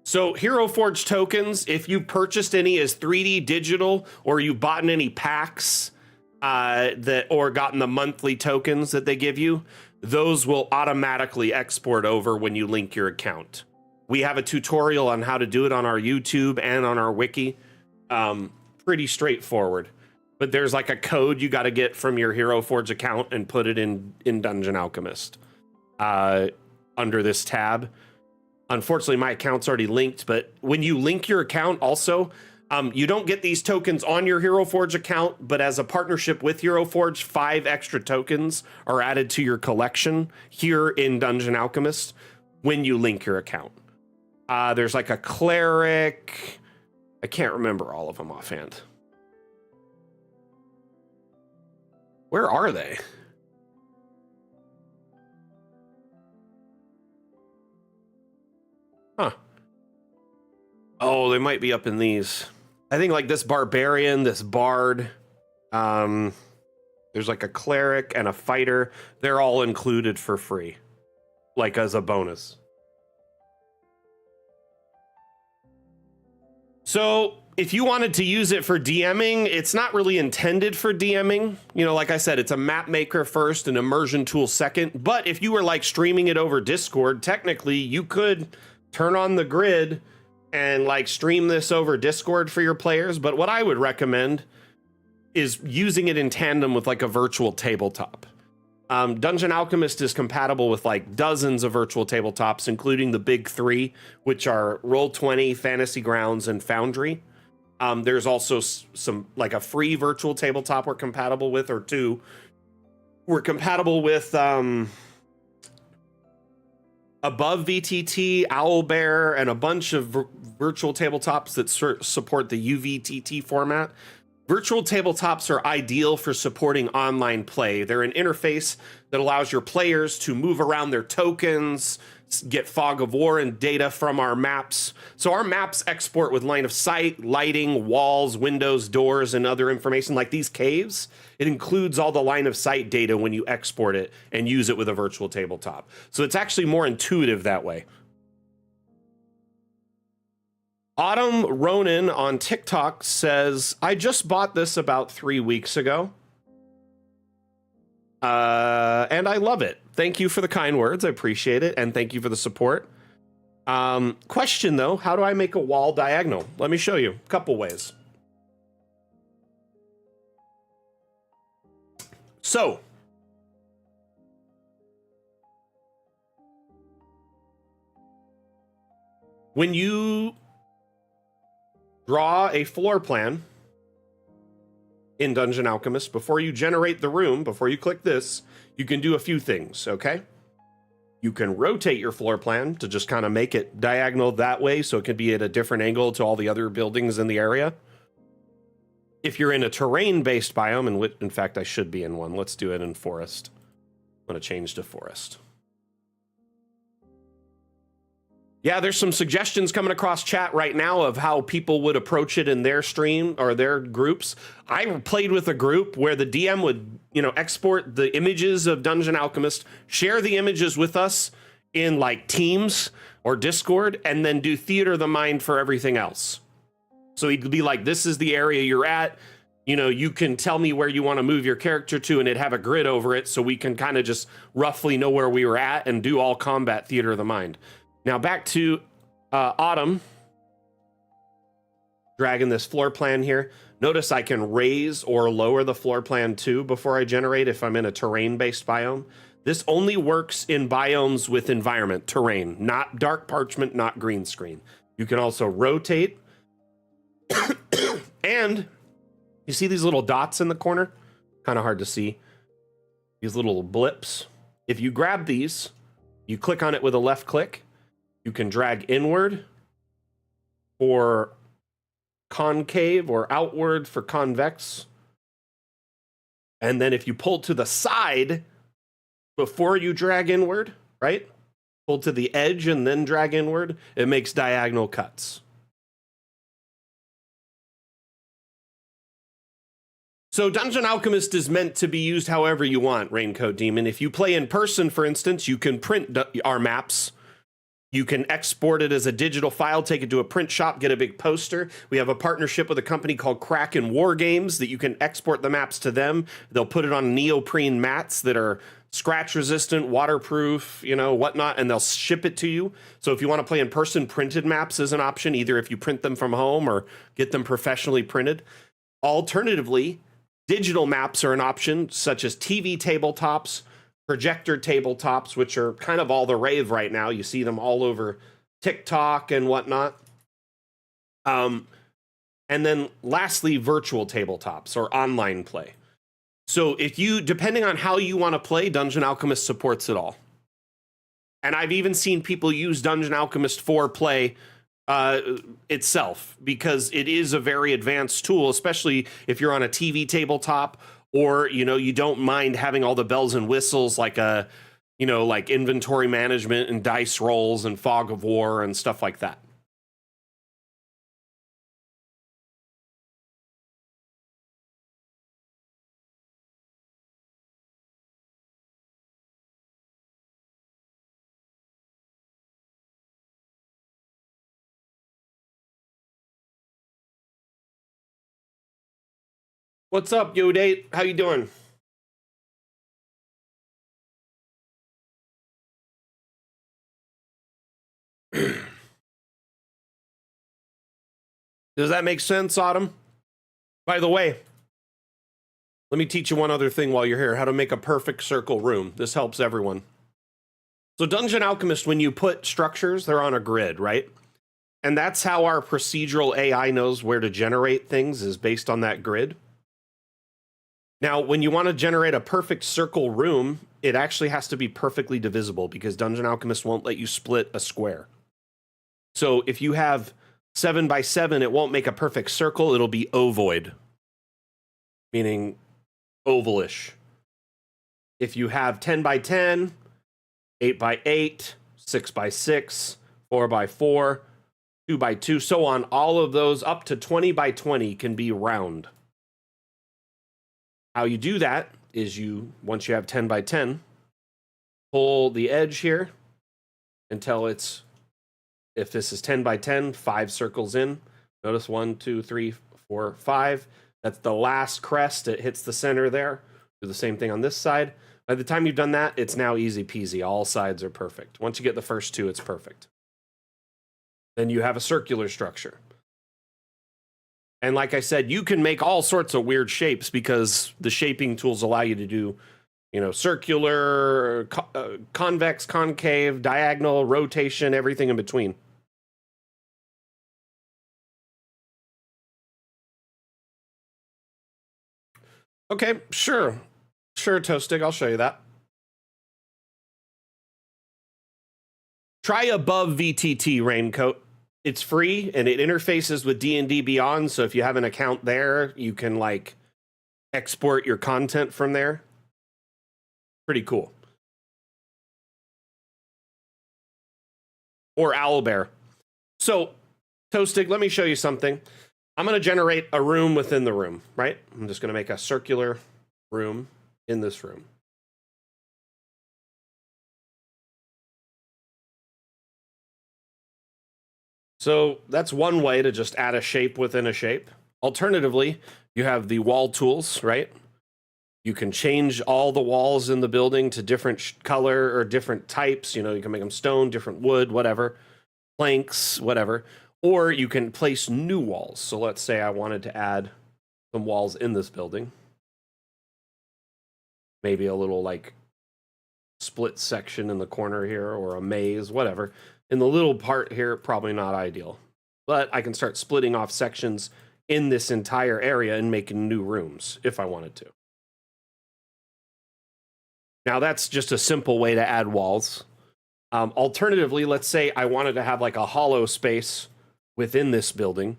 [SPEAKER 2] So Hero Forge tokens, if you purchased any as 3D digital, or you bought in any packs or gotten the monthly tokens that they give you, those will automatically export over when you link your account. We have a tutorial on how to do it on our YouTube and on our wiki. Pretty straightforward. But there's like a code you got to get from your Hero Forge account and put it in Dungeon Alchemist under this tab. Unfortunately, my account's already linked, but when you link your account also, you don't get these tokens on your Hero Forge account, but as a partnership with Hero Forge, 5 extra tokens are added to your collection here in Dungeon Alchemist when you link your account. There's like a cleric. I can't remember all of them offhand. Where are they? Huh. Oh, they might be up in these. I think like this barbarian, this bard. There's like a cleric and a fighter. They're all included for free, like as a bonus. So if you wanted to use it for DMing, it's not really intended for DMing. You know, like I said, it's a map maker first, an immersion tool second. But if you were like streaming it over Discord, technically you could turn on the grid and like stream this over Discord for your players. But what I would recommend is using it in tandem with like a virtual tabletop. Dungeon Alchemist is compatible with like dozens of virtual tabletops, including the big 3, which are Roll20, Fantasy Grounds, and Foundry. There's also some like a free virtual tabletop we're compatible with, or 2. We're compatible with Above VTT, Owlbear, and a bunch of virtual tabletops that support the UVTT format. Virtual tabletops are ideal for supporting online play. They're an interface that allows your players to move around their tokens, get fog of war and data from our maps. So our maps export with line of sight, lighting, walls, windows, doors, and other information like these caves. It includes all the line of sight data when you export it and use it with a virtual tabletop. So it's actually more intuitive that way. Autumn Ronan on TikTok says, I just bought this about 3 weeks ago. And I love it. Thank you for the kind words. I appreciate it. And thank you for the support. Question though, how do I make a wall diagonal? Let me show you a couple ways. So, when you draw a floor plan in Dungeon Alchemist, before you generate the room, before you click this, you can do a few things, okay? You can rotate your floor plan to just kind of make it diagonal that way so it can be at a different angle to all the other buildings in the area. If you're in a terrain-based biome, and in fact, I should be in one. Let's do it in forest. I'm going to change to forest. Yeah, there's some suggestions coming across chat right now of how people would approach it in their stream or their groups. I played with a group where the DM would, export the images of Dungeon Alchemist, share the images with us in like Teams or Discord, and then do Theater of the Mind for everything else. So he'd be like, this is the area you're at. You can tell me where you want to move your character to, and it'd have a grid over it so we can kind of just roughly know where we were at and do all combat Theater of the Mind. Now back to Autumn. Dragging this floor plan here. Notice I can raise or lower the floor plan too before I generate if I'm in a terrain-based biome. This only works in biomes with environment, terrain, not dark parchment, not green screen. You can also rotate. And You see these little dots in the corner? Kind of hard to see. These little blips. If you grab these, you click on it with a left click, you can drag inward for concave or outward for convex. And then if you pull to the side before you drag inward, right? Pull to the edge and then drag inward, it makes diagonal cuts. So Dungeon Alchemist is meant to be used however you want, Raincoat Demon. If you play in person, for instance, you can print our maps. You can export it as a digital file, take it to a print shop, get a big poster. We have a partnership with a company called Kraken War Games that you can export the maps to them. They'll put it on neoprene mats that are scratch resistant, waterproof, you know, whatnot, and they'll ship it to you. So if you want to play in person, printed maps is an option, either if you print them from home or get them professionally printed. Alternatively, digital maps are an option, such as TV tabletops, projector tabletops, which are kind of all the rave right now. You see them all over TikTok and whatnot. And then lastly, virtual tabletops or online play. So if you, depending on how you want to play, Dungeon Alchemist supports it all. And I've even seen people use Dungeon Alchemist for play itself, because it is a very advanced tool, especially if you're on a TV tabletop, or, you know, you don't mind having all the bells and whistles like like inventory management and dice rolls and fog of war and stuff like that. What's up, Yo Date? How you doing? Does that make sense, Autumn? By the way, let me teach you one other thing while you're here, how to make a perfect circle room. This helps everyone. So Dungeon Alchemist, when you put structures, they're on a grid, right? And that's how our procedural AI knows where to generate things, is based on that grid. Now, when you want to generate a perfect circle room, it actually has to be perfectly divisible, because Dungeon Alchemist won't let you split a square. So if you have 7 by 7, it won't make a perfect circle. It'll be ovoid, meaning ovalish. If you have 10 by 10, 8 by 8, 6 by 6, 4 by 4, 2 by 2, so on, all of those up to 20 by 20 can be round. How you do that is once you have 10 by 10, pull the edge here until it's, if this is 10 by 10, 5 circles in. Notice 1, 2, 3, 4, 5. That's the last crest. It hits the center there. Do the same thing on this side. By the time you've done that, it's now easy peasy. All sides are perfect. Once you get the first 2, it's perfect. Then you have a circular structure. And like I said, you can make all sorts of weird shapes, because the shaping tools allow you to do, circular, convex, concave, diagonal, rotation, everything in between. Okay, sure. Sure, Toastig, I'll show you that. Try above VTT, Raincoat. It's free, and it interfaces with D&D Beyond, so if you have an account there, you can, export your content from there. Pretty cool. Or Owlbear. So, Toastig, let me show you something. I'm going to generate a room within the room, right? I'm just going to make a circular room in this room. So that's one way to just add a shape within a shape. Alternatively, you have the wall tools, right? You can change all the walls in the building to different color or different types. You can make them stone, different wood, whatever, planks, whatever. Or you can place new walls. So let's say I wanted to add some walls in this building. Maybe a little split section in the corner here, or a maze, whatever. In the little part here, probably not ideal. But I can start splitting off sections in this entire area and making new rooms if I wanted to. Now that's just a simple way to add walls. Alternatively, let's say I wanted to have like a hollow space within this building.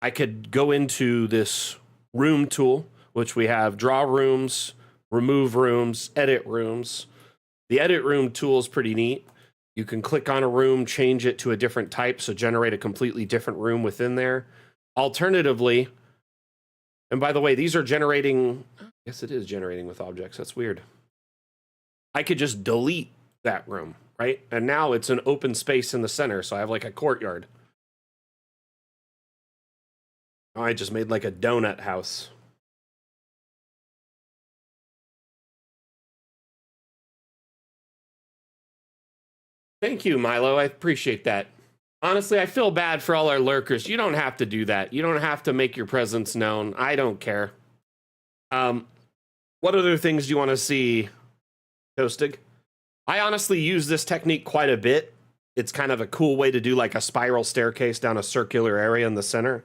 [SPEAKER 2] I could go into this room tool, which we have draw rooms, remove rooms, edit rooms. The edit room tool is pretty neat. You can click on a room, change it to a different type, so generate a completely different room within there. Alternatively, and by the way, these are generating, I guess it is generating with objects. That's weird. I could just delete that room, right? And now it's an open space in the center, so I have like a courtyard. Oh, I just made like a donut house. Thank you, Milo. I appreciate that. Honestly, I feel bad for all our lurkers. You don't have to do that. You don't have to make your presence known. I don't care. What other things do you want to see, Toastig? I honestly use this technique quite a bit. It's kind of a cool way to do like a spiral staircase down a circular area in the center.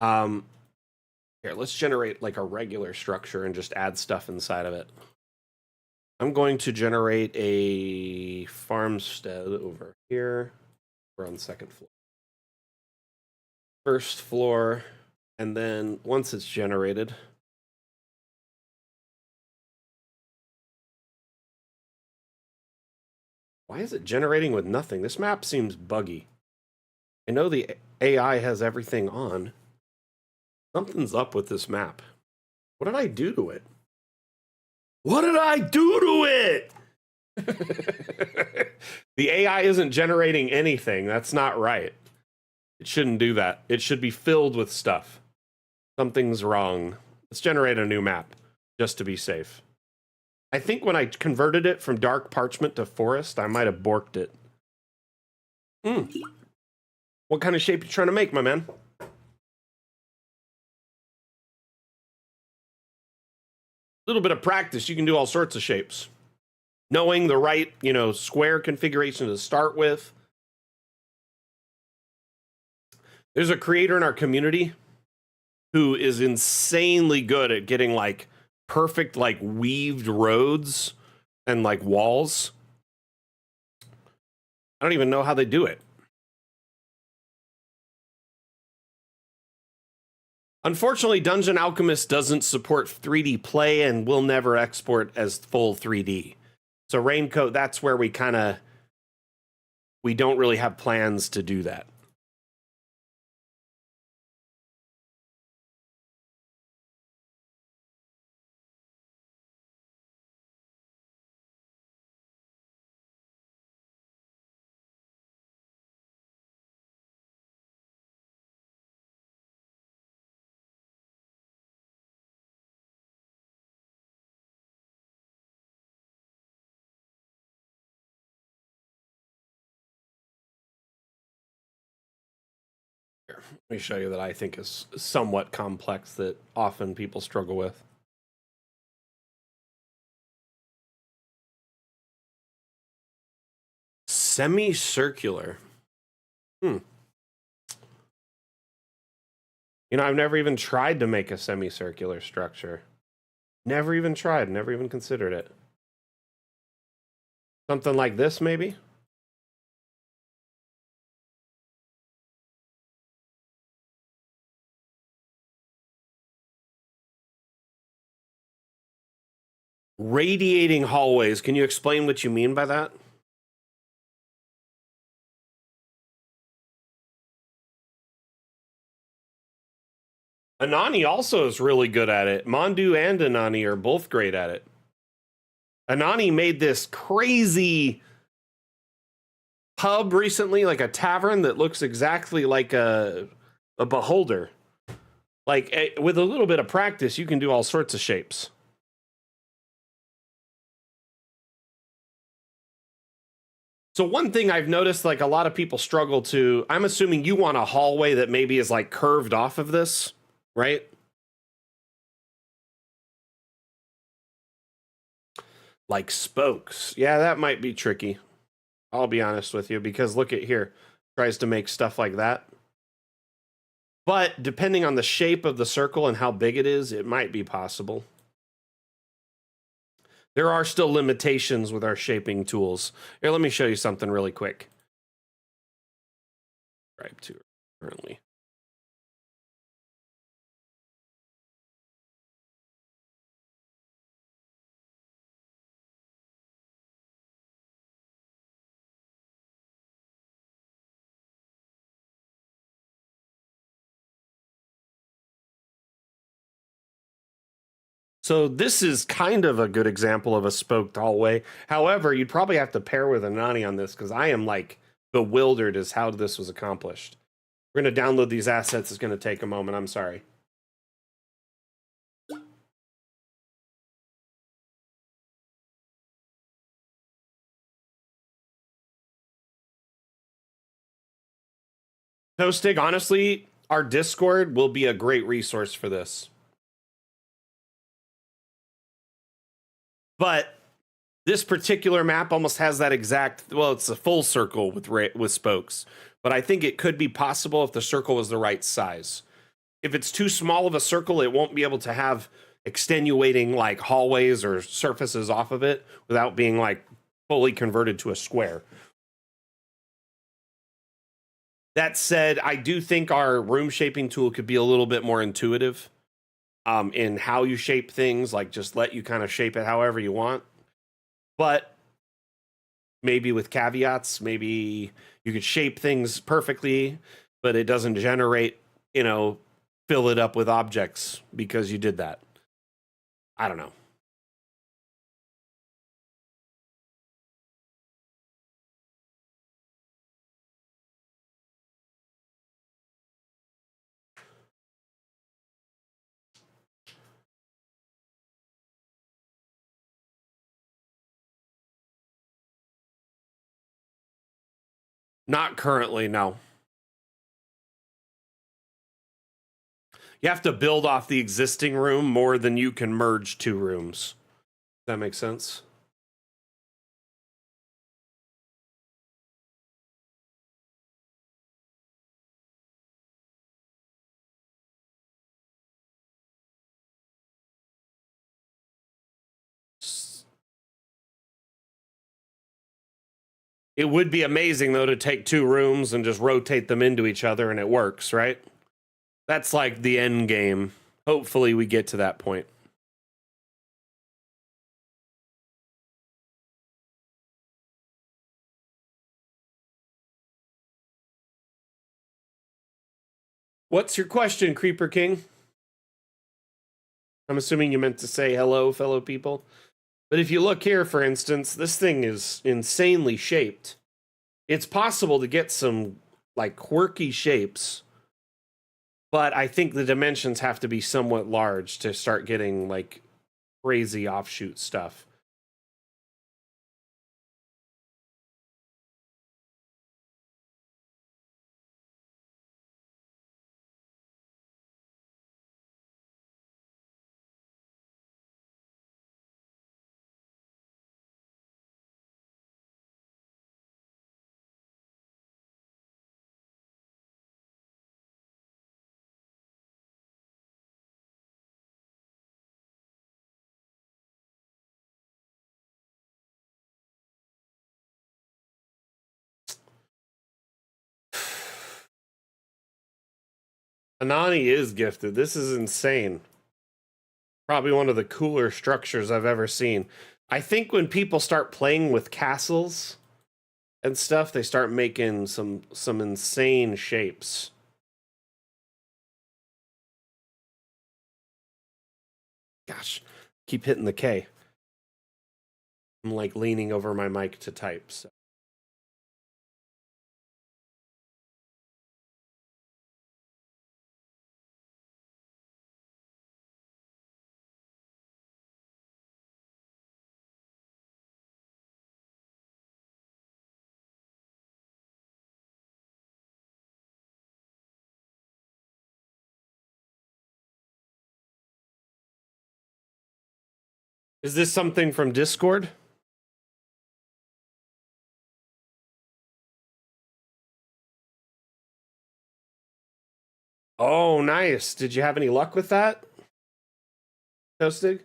[SPEAKER 2] Here, let's generate like a regular structure and just add stuff inside of it. I'm going to generate a farmstead over here. We're on the second floor. First floor, and then once it's generated, why is it generating with nothing? This map seems buggy. I know the AI has everything on. Something's up with this map. What did I do to it? What did I do to it? The AI isn't generating anything. That's not right. It shouldn't do that. It should be filled with stuff. Something's wrong. Let's generate a new map just to be safe. I think when I converted it from dark parchment to forest, I might have borked it. What kind of shape you trying to make, my man? Little bit of practice, you can do all sorts of shapes. Knowing the right, square configuration to start with. There's a creator in our community who is insanely good at getting like perfect, like weaved roads and like walls. I don't even know how they do it. Unfortunately, Dungeon Alchemist doesn't support 3D play and will never export as full 3D. So Raincoat, that's where we don't really have plans to do that. Here, let me show you that I think is somewhat complex that often people struggle with. Semicircular. I've never even tried to make a semicircular structure. Never even tried, never even considered it. Something like this, maybe? Radiating hallways. Can you explain what you mean by that? Anani also is really good at it. Mondu and Anani are both great at it. Anani made this crazy pub recently, like a tavern that looks exactly like a beholder. Like, with a little bit of practice, you can do all sorts of shapes. So one thing I've noticed, like a lot of people struggle to, I'm assuming you want a hallway that maybe is like curved off of this, right? Like spokes. Yeah, that might be tricky. I'll be honest with you, because look at here. Tries to make stuff like that. But depending on the shape of the circle and how big it is, it might be possible. There are still limitations with our shaping tools. Here, let me show you something really quick. Subscribe to currently. So this is kind of a good example of a spoked hallway. However, you'd probably have to pair with Anani on this because I am like bewildered as how this was accomplished. We're going to download these assets. It's going to take a moment. I'm sorry. Toastig, honestly, our Discord will be a great resource for this. But this particular map almost has that exact, well, it's a full circle with spokes. But I think it could be possible if the circle was the right size. If it's too small of a circle, it won't be able to have extenuating like hallways or surfaces off of it without being like fully converted to a square. That said, I do think our room shaping tool could be a little bit more intuitive in how you shape things, like just let you kind of shape it however you want. But maybe with caveats, maybe you could shape things perfectly, but it doesn't generate, fill it up with objects because you did that. I don't know. Not currently, no. You have to build off the existing room more than you can merge two rooms. Does that make sense? It would be amazing, though, to take two rooms and just rotate them into each other and it works, right? That's like the end game. Hopefully we get to that point. What's your question, Creeper King? I'm assuming you meant to say hello, fellow people. But if you look here, for instance, this thing is insanely shaped. It's possible to get some like quirky shapes, but I think the dimensions have to be somewhat large to start getting like crazy offshoot stuff. Anani is gifted. This is insane. Probably one of the cooler structures I've ever seen. I think when people start playing with castles and stuff, they start making some insane shapes. Gosh, keep hitting the K. I'm like leaning over my mic to type. So. Is this something from Discord? Oh, nice. Did you have any luck with that, Toastig?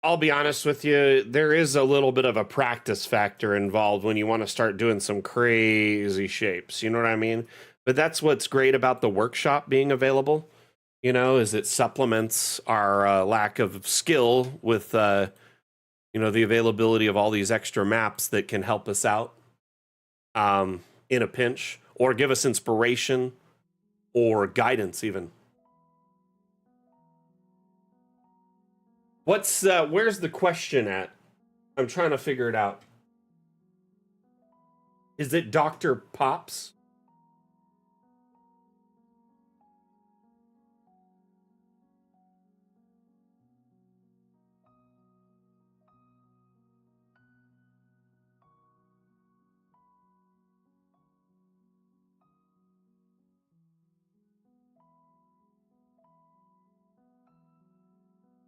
[SPEAKER 2] I'll be honest with you, there is a little bit of a practice factor involved when you want to start doing some crazy shapes. You know what I mean? But that's what's great about the workshop being available, is it supplements our lack of skill with, the availability of all these extra maps that can help us out in a pinch or give us inspiration or guidance, even. Where's the question at? I'm trying to figure it out. Is it Dr. Pops?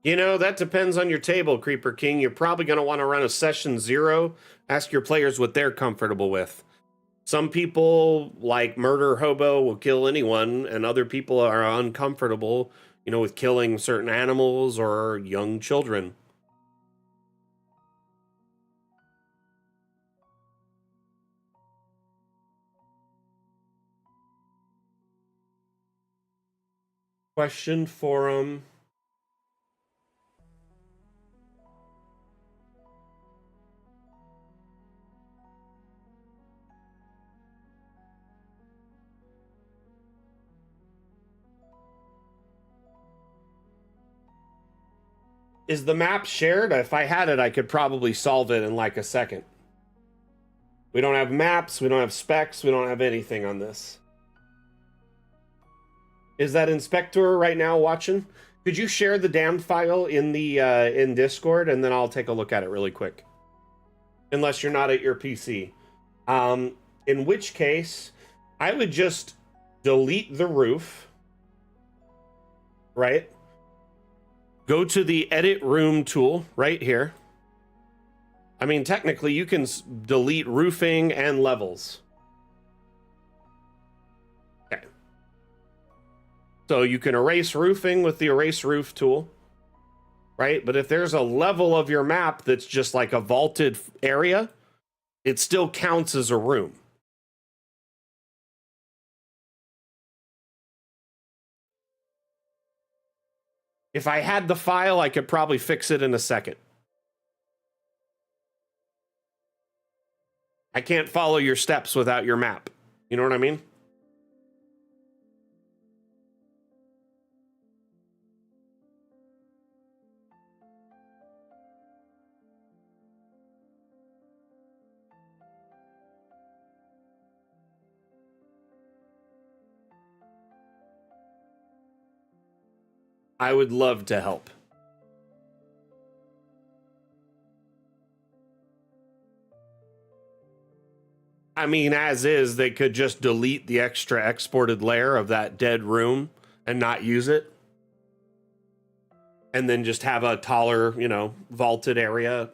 [SPEAKER 2] That depends on your table, Creeper King. You're probably going to want to run a session 0. Ask your players what they're comfortable with. Some people, like Murder Hobo, will kill anyone, and other people are uncomfortable, with killing certain animals or young children. Question forum. Is the map shared? If I had it, I could probably solve it in like a second. We don't have maps, we don't have specs, we don't have anything on this. Is that Inspector right now watching? Could you share the damned file in the in Discord, and then I'll take a look at it really quick. Unless you're not at your PC. In which case, I would just delete the roof, right? Go to the edit room tool right here. I mean, technically, you can delete roofing and levels. Okay. So you can erase roofing with the erase roof tool, right? But if there's a level of your map that's just like a vaulted area, it still counts as a room. If I had the file, I could probably fix it in a second. I can't follow your steps without your map. You know what I mean? I would love to help. I mean, as is, they could just delete the extra exported layer of that dead room and not use it. And then just have a taller, vaulted area.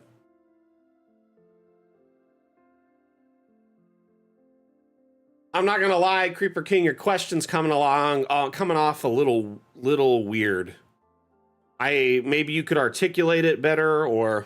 [SPEAKER 2] I'm not gonna lie, Creeper King, your question's coming off a little weird. Maybe you could articulate it better, or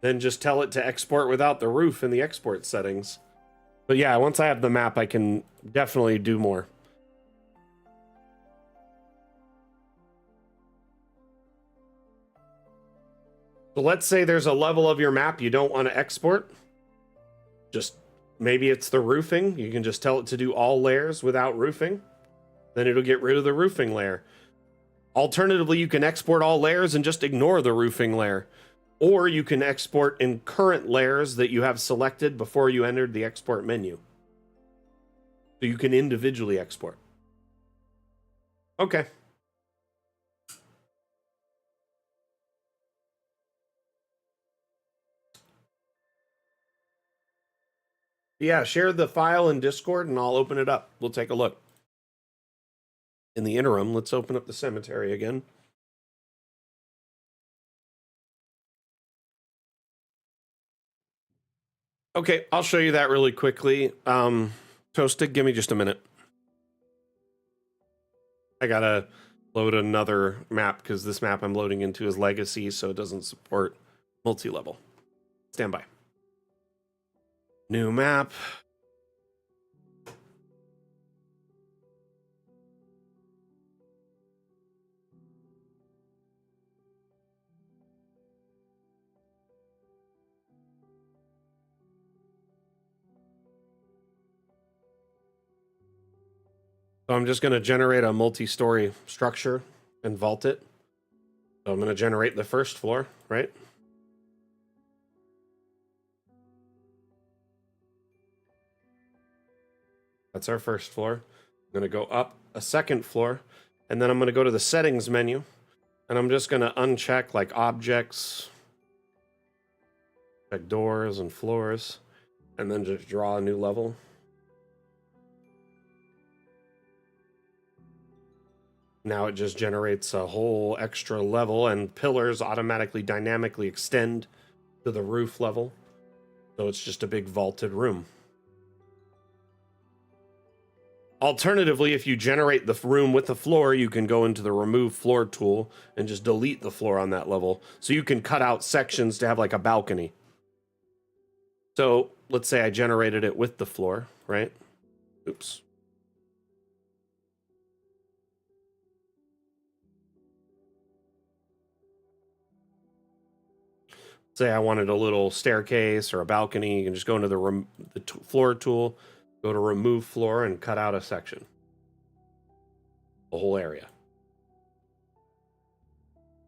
[SPEAKER 2] then just tell it to export without the roof in the export settings. But yeah, once I have the map, I can definitely do more. So let's say there's a level of your map you don't want to export. Just maybe it's the roofing. You can just tell it to do all layers without roofing. Then it'll get rid of the roofing layer. Alternatively, you can export all layers and just ignore the roofing layer. Or you can export in current layers that you have selected before you entered the export menu. So you can individually export. Okay. Yeah, share the file in Discord and I'll open it up. We'll take a look. In the interim, let's open up the cemetery again. Okay, I'll show you that really quickly. Toasted, give me just a minute. I gotta load another map because this map I'm loading into is legacy, so it doesn't support multi-level. Stand by. New map. So I'm just going to generate a multi-story structure and vault it. So I'm going to generate the first floor, right? That's our first floor. I'm going to go up a second floor, and then I'm going to go to the settings menu, and I'm just going to uncheck like objects, check doors and floors, and then just draw a new level. Now it just generates a whole extra level, and pillars automatically dynamically extend to the roof level. So it's just a big vaulted room. Alternatively, if you generate the room with the floor, you can go into the remove floor tool and just delete the floor on that level. So you can cut out sections to have like a balcony. So let's say I generated it with the floor, right? Oops. Say I wanted a little staircase or a balcony, you can just go into the floor tool, go to remove floor and cut out a section. The whole area.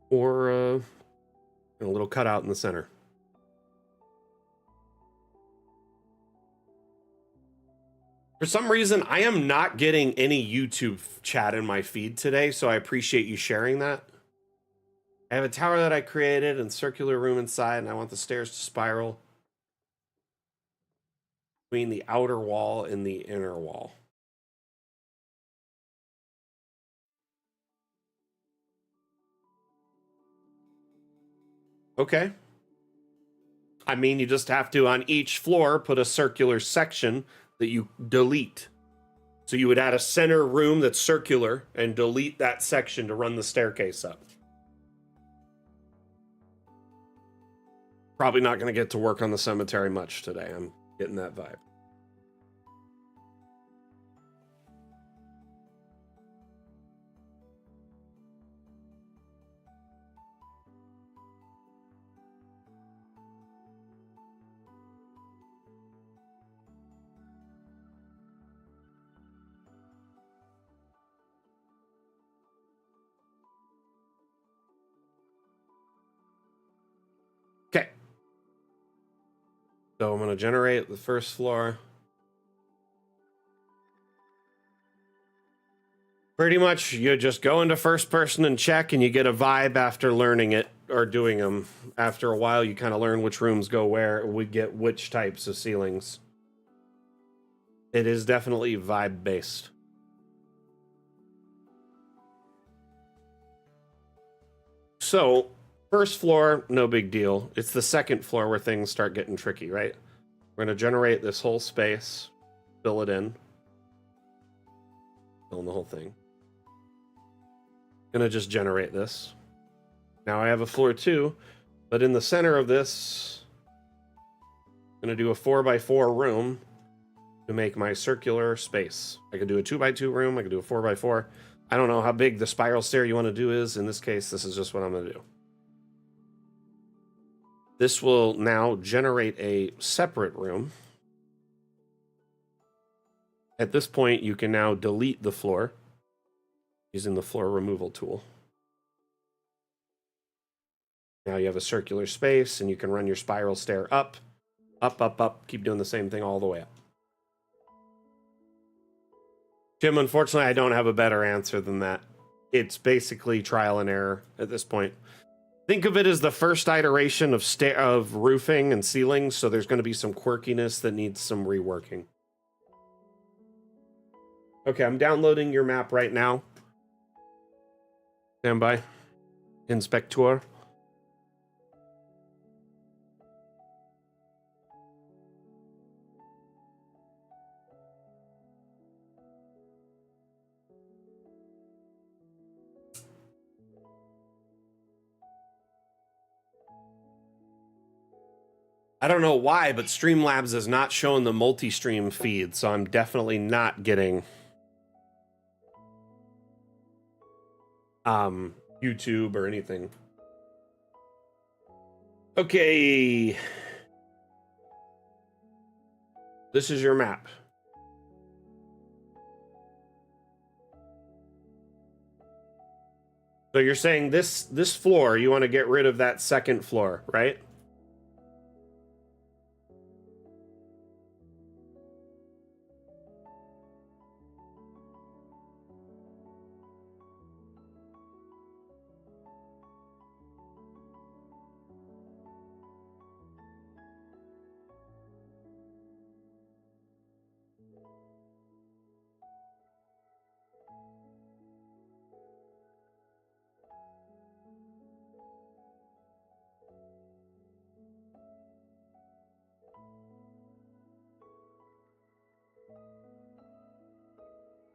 [SPEAKER 2] Or a little cutout in the center. For some reason, I am not getting any YouTube chat in my feed today, so I appreciate you sharing that. I have a tower that I created and circular room inside, and I want the stairs to spiral between the outer wall and the inner wall. Okay. I mean, you just have to, on each floor, put a circular section that you delete. So you would add a center room that's circular and delete that section to run the staircase up. Probably not going to get to work on the cemetery much today. I'm getting that vibe. Okay. So I'm going to generate the first floor. Pretty much, you just go into first person and check, and you get a vibe after learning it or doing them. After a while, you kind of learn which rooms go where, we get which types of ceilings. It is definitely vibe based. So, first floor, no big deal. It's the second floor where things start getting tricky, right? We're going to generate this whole space, fill it in, fill in the whole thing. Gonna just generate this. Now I have a floor 2, but in the center of this, gonna do a 4x4 room to make my circular space. I could do a 2x2 room. I could do a 4x4. I don't know how big the spiral stair you want to do is. In this case, this is just what I'm gonna do. This will now generate a separate room. At this point, you can now delete the floor using the floor removal tool. Now you have a circular space, and you can run your spiral stair up, up, up, up. Keep doing the same thing all the way up. Jim, unfortunately, I don't have a better answer than that. It's basically trial and error at this point. Think of it as the first iteration of roofing and ceilings, so there's going to be some quirkiness that needs some reworking. Okay, I'm downloading your map right now. Stand by. Inspector. I don't know why, but Streamlabs is not showing the multi-stream feed, so I'm definitely not getting YouTube or anything. Okay. This is your map. So you're saying this floor, you want to get rid of that second floor, right?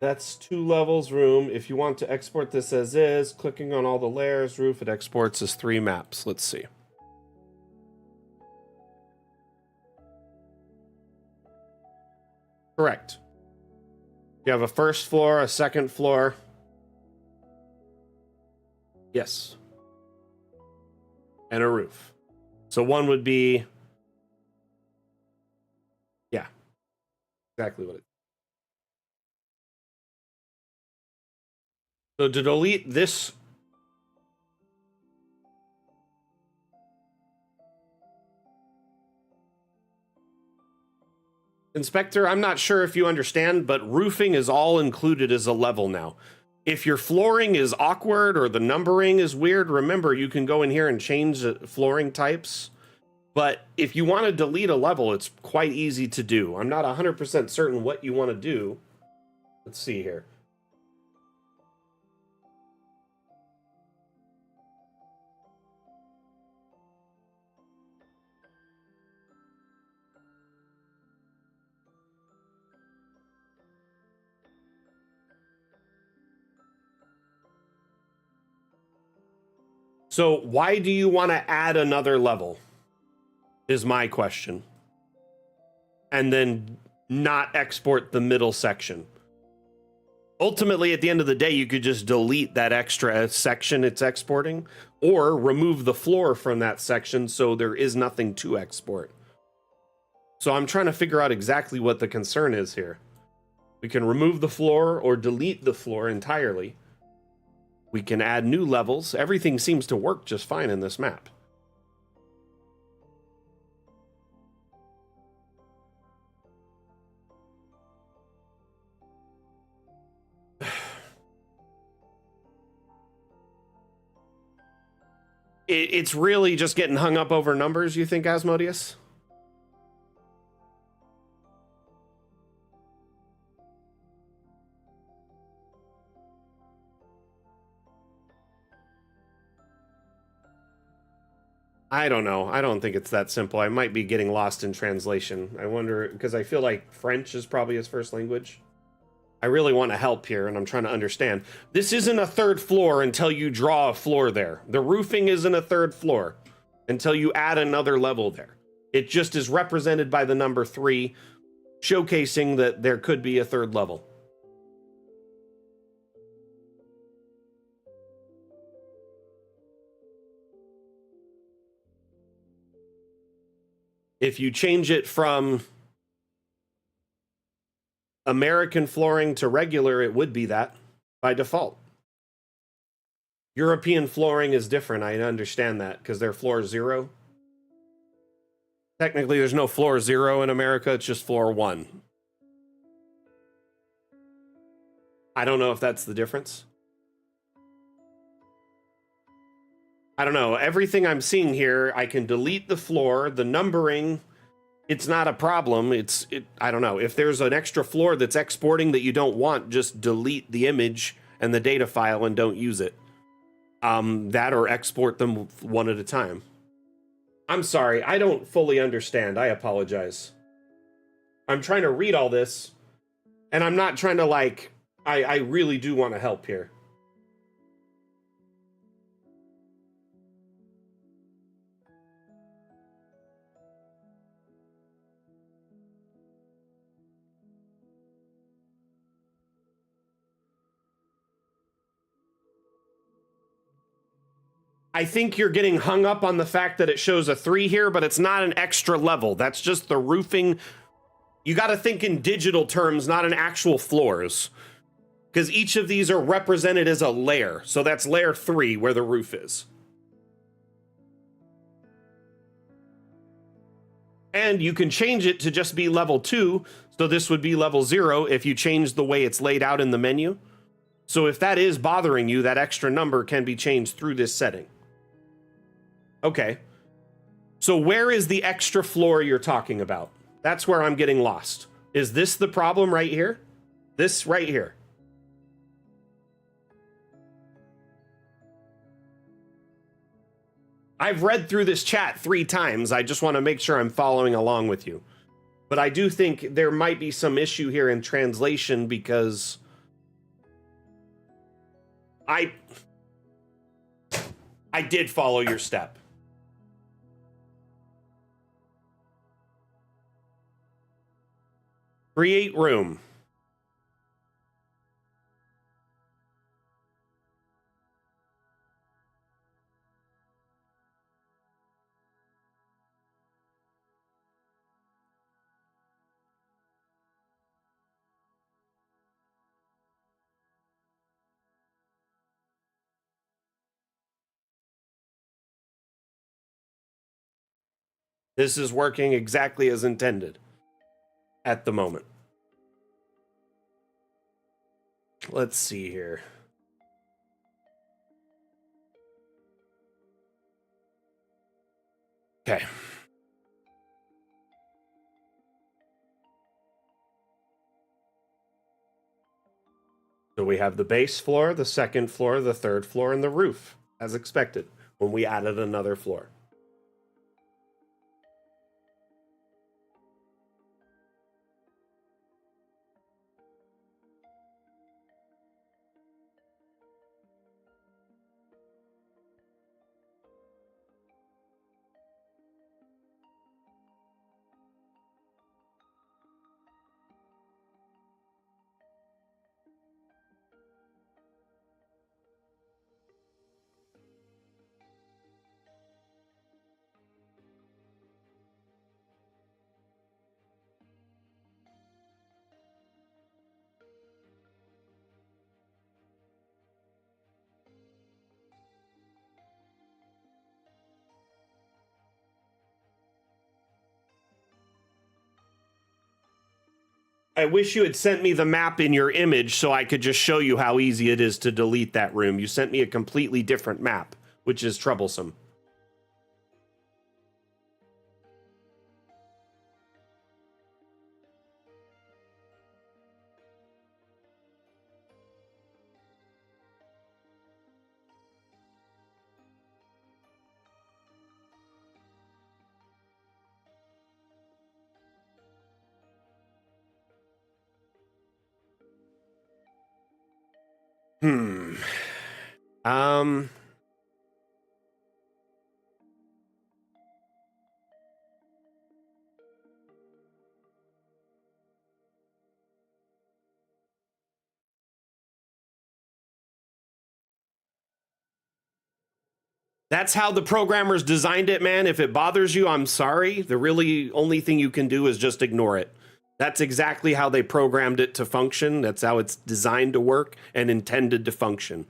[SPEAKER 2] That's 2 levels room. If you want to export this as is, clicking on all the layers, roof, it exports as 3 maps. Let's see. Correct. You have a first floor, a second floor. Yes. And a roof. So one would be... Yeah. Exactly what it is. So to delete this... Inspector, I'm not sure if you understand, but roofing is all included as a level now. If your flooring is awkward or the numbering is weird, remember you can go in here and change the flooring types. But if you want to delete a level, it's quite easy to do. I'm not 100% certain what you want to do. Let's see here. So why do you want to add another level? Is my question. And then not export the middle section. Ultimately, at the end of the day, you could just delete that extra section it's exporting, or remove the floor from that section so there is nothing to export. So I'm trying to figure out exactly what the concern is here. We can remove the floor or delete the floor entirely. We can add new levels. Everything seems to work just fine in this map. It's really just getting hung up over numbers, you think, Asmodeus? I don't know. I don't think it's that simple. I might be getting lost in translation. I wonder, because I feel like French is probably his first language. I really want to help here, and I'm trying to understand. This isn't a third floor until you draw a floor there. The roofing isn't a third floor until you add another level there. It just is represented by the number 3, showcasing that there could be a third level. If you change it from American flooring to regular, it would be that by default. European flooring is different. I understand that because their floor is 0. Technically, there's no floor 0 in America. It's just floor 1. I don't know if that's the difference. I don't know. Everything I'm seeing here, I can delete the floor, the numbering. It's not a problem. I don't know. If there's an extra floor that's exporting that you don't want, just delete the image and the data file and don't use it. That or export them one at a time. I'm sorry. I don't fully understand. I apologize. I'm trying to read all this, and I'm not trying to like, I really do want to help here. I think you're getting hung up on the fact that it shows a 3 here, but it's not an extra level. That's just the roofing. You got to think in digital terms, not in actual floors. Because each of these are represented as a layer. So that's layer 3 where the roof is. And you can change it to just be level 2. So this would be level 0 if you change the way it's laid out in the menu. So if that is bothering you, that extra number can be changed through this setting. Okay. So where is the extra floor you're talking about? That's where I'm getting lost. Is this the problem right here? This right here. I've read through this chat 3 times. I just want to make sure I'm following along with you. But I do think there might be some issue here in translation because I did follow your step. Create room. This is working exactly as intended at the moment. Let's see here. Okay. So we have the base floor, the second floor, the third floor, and the roof, as expected, when we added another floor. I wish you had sent me the map in your image so I could just show you how easy it is to delete that room. You sent me a completely different map, which is troublesome. Hmm. Um, That's how the programmers designed it, man. If it bothers you, I'm sorry. The really only thing you can do is just ignore it. That's exactly how they programmed it to function. That's how it's designed to work and intended to function.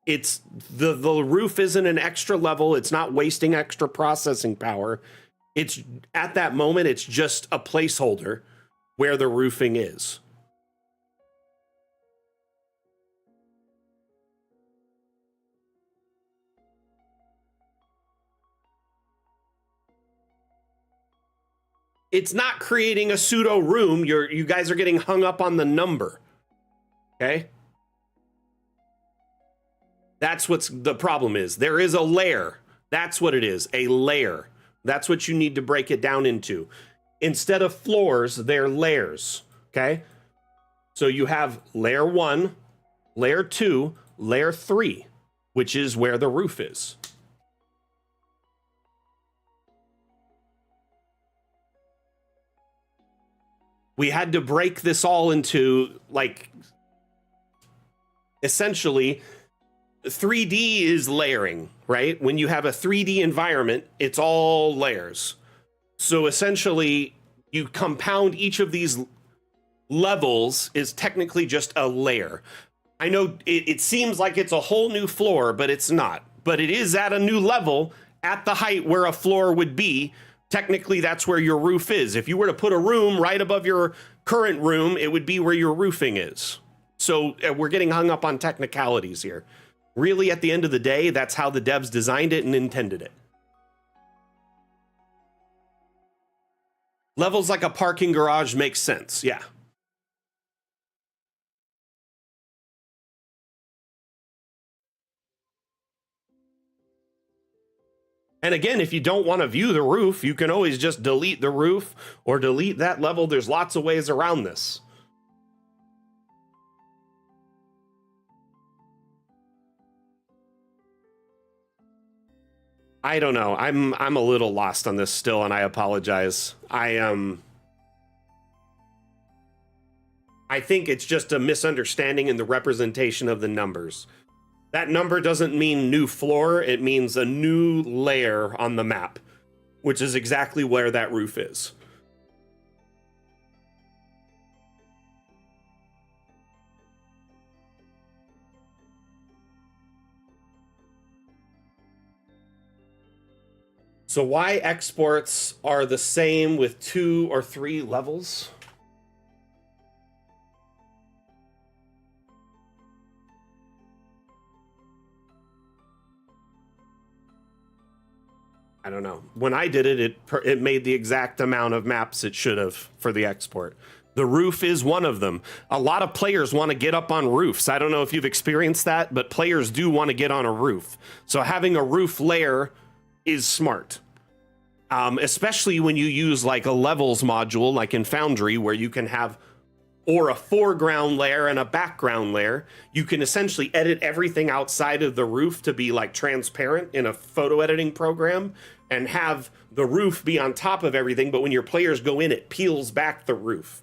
[SPEAKER 2] It's the roof isn't an extra level. It's not wasting extra processing power. It's at that moment, it's just a placeholder where the roofing is. It's not creating a pseudo room. You guys are getting hung up on the number. Okay? That's what's the problem is. There is a layer. That's what it is, a layer. That's what you need to break it down into. Instead of floors, they're layers. Okay? So you have layer 1, layer 2, layer 3, which is where the roof is. We had to break this all into, like, essentially 3D is layering, right? When you have a 3D environment, it's all layers. So essentially, you compound each of these levels is technically just a layer. I know it seems like it's a whole new floor, but it's not. But it is at a new level at the height where a floor would be. Technically, that's where your roof is. If you were to put a room right above your current room, it would be where your roofing is. So we're getting hung up on technicalities here. Really, at the end of the day, that's how the devs designed it and intended it. Levels like a parking garage makes sense, yeah. And again, if you don't want to view the roof, you can always just delete the roof or delete that level. There's lots of ways around this. I don't know. I'm a little lost on this still, and I apologize. I think it's just a misunderstanding in the representation of the numbers. That number doesn't mean new floor, it means a new layer on the map, which is exactly where that roof is. So why exports are the same with 2 or 3 levels? I don't know. When I did it, it made the exact amount of maps it should have for the export. The roof is one of them. A lot of players want to get up on roofs. I don't know if you've experienced that, but players do want to get on a roof. So having a roof layer is smart. Especially when you use like a levels module, like in Foundry, where you can have or a foreground layer and a background layer. You can essentially edit everything outside of the roof to be like transparent in a photo editing program and have the roof be on top of everything. But when your players go in, it peels back the roof.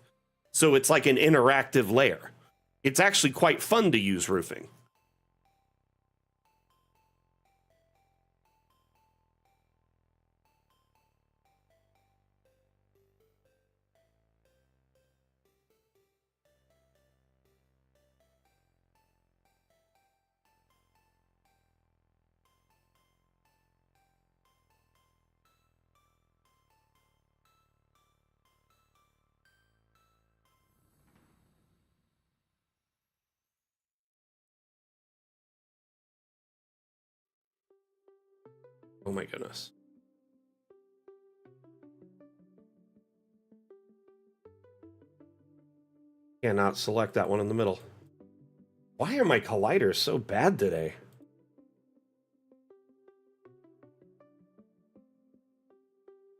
[SPEAKER 2] So it's like an interactive layer. It's actually quite fun to use roofing. Oh my goodness. Cannot select that one in the middle. Why are my colliders so bad today?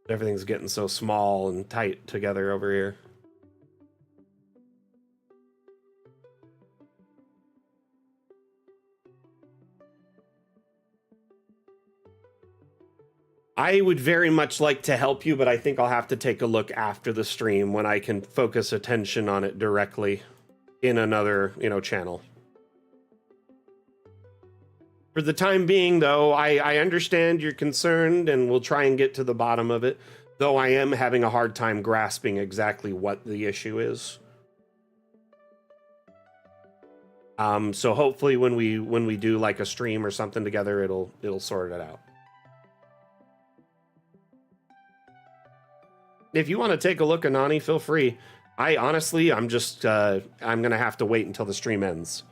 [SPEAKER 2] Everything's getting so small and tight together over here. I would very much like to help you, but I think I'll have to take a look after the stream when I can focus attention on it directly in another, channel. For the time being, though, I understand you're concerned, and we'll try and get to the bottom of it, though I am having a hard time grasping exactly what the issue is. So hopefully when we do like a stream or something together, it'll sort it out. If you want to take a look, Anani, feel free. I honestly, I'm just I'm gonna have to wait until the stream ends.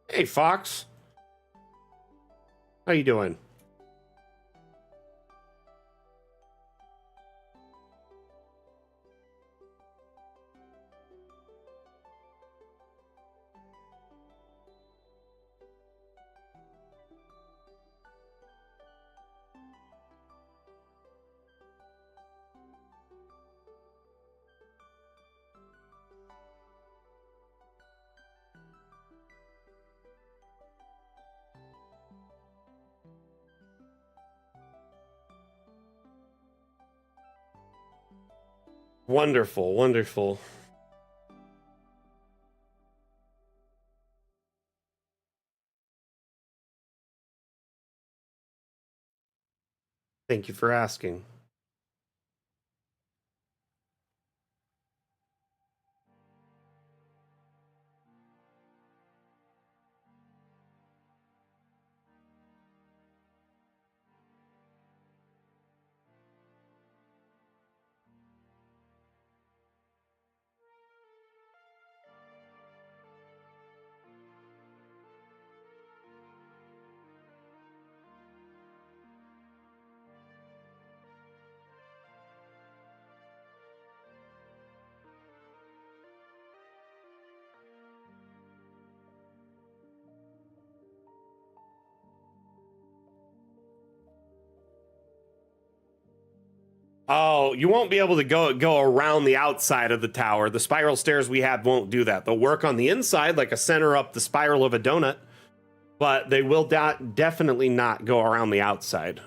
[SPEAKER 2] Hey, Fox. How you doing? Wonderful, wonderful. Thank you for asking. Oh, you won't be able to go around the outside of the tower. The spiral stairs we have won't do that. They'll work on the inside like a center up the spiral of a donut, but they will definitely not go around the outside.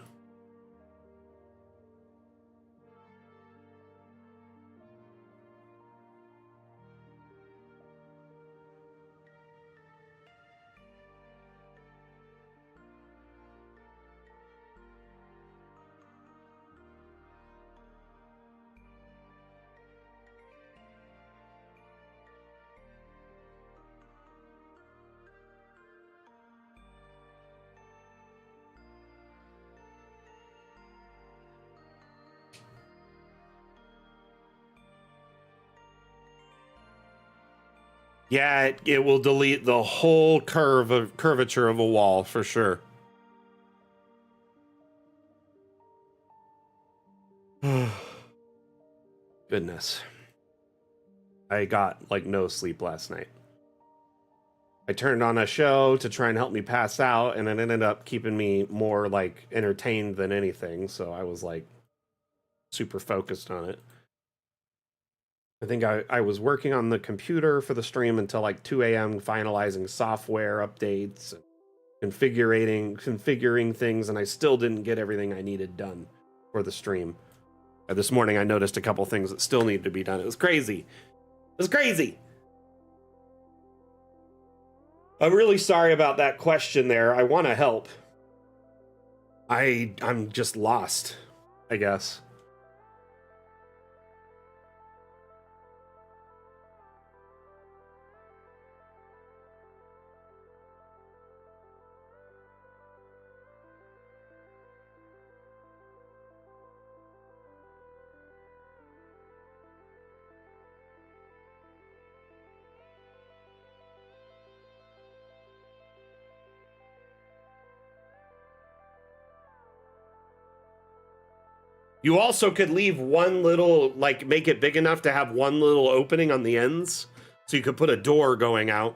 [SPEAKER 2] Yeah, it will delete the whole curvature of a wall for sure. Goodness. I got like no sleep last night. I turned on a show to try and help me pass out, and it ended up keeping me more like entertained than anything. So I was like super focused on it. I think I was working on the computer for the stream until like 2 a.m. finalizing software updates and configuring things, and I still didn't get everything I needed done for the stream. This morning I noticed a couple things that still needed to be done. It was crazy. It was crazy. I'm really sorry about that question there. I want to help. I'm just lost, I guess. You also could leave one little, like, make it big enough to have one little opening on the ends, so you could put a door going out.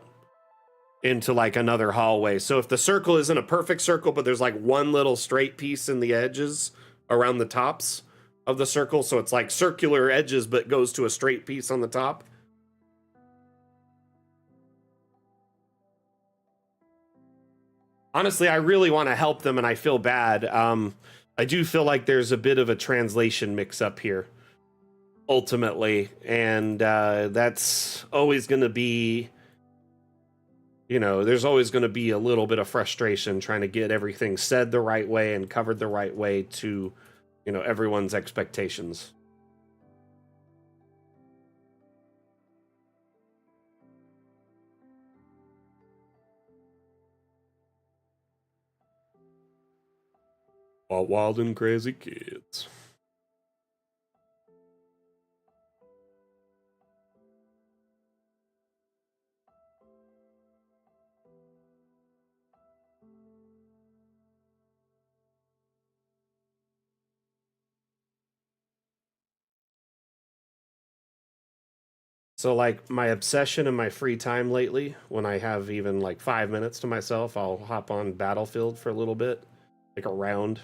[SPEAKER 2] into like another hallway. So if the circle isn't a perfect circle, but there's like one little straight piece in the edges around the tops of the circle, so it's like circular edges but goes to a straight piece on the top. Honestly, I really want to help them and I feel bad. I do feel like there's a bit of a translation mix up here ultimately, and that's always going to be, you know, there's always going to be a little bit of frustration trying to get everything said the right way and covered the right way to, you know, everyone's expectations. Wild and crazy kids. So like my obsession in my free time lately, when I have even like 5 minutes to myself, I'll hop on Battlefield for a little bit, like a round.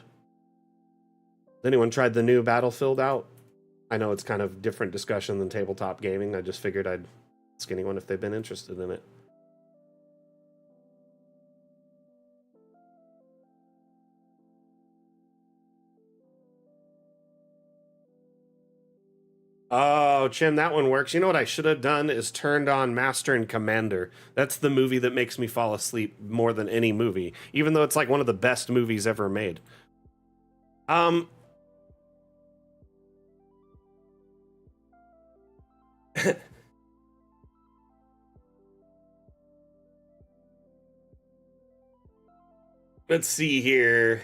[SPEAKER 2] Has anyone tried the new Battlefield out? I know it's kind of different discussion than tabletop gaming. I just figured I'd ask anyone if they've been interested in it. Oh, Chin, that one works. You know what I should have done is turned on Master and Commander. That's the movie that makes me fall asleep more than any movie, even though it's like one of the best movies ever made. Let's see here.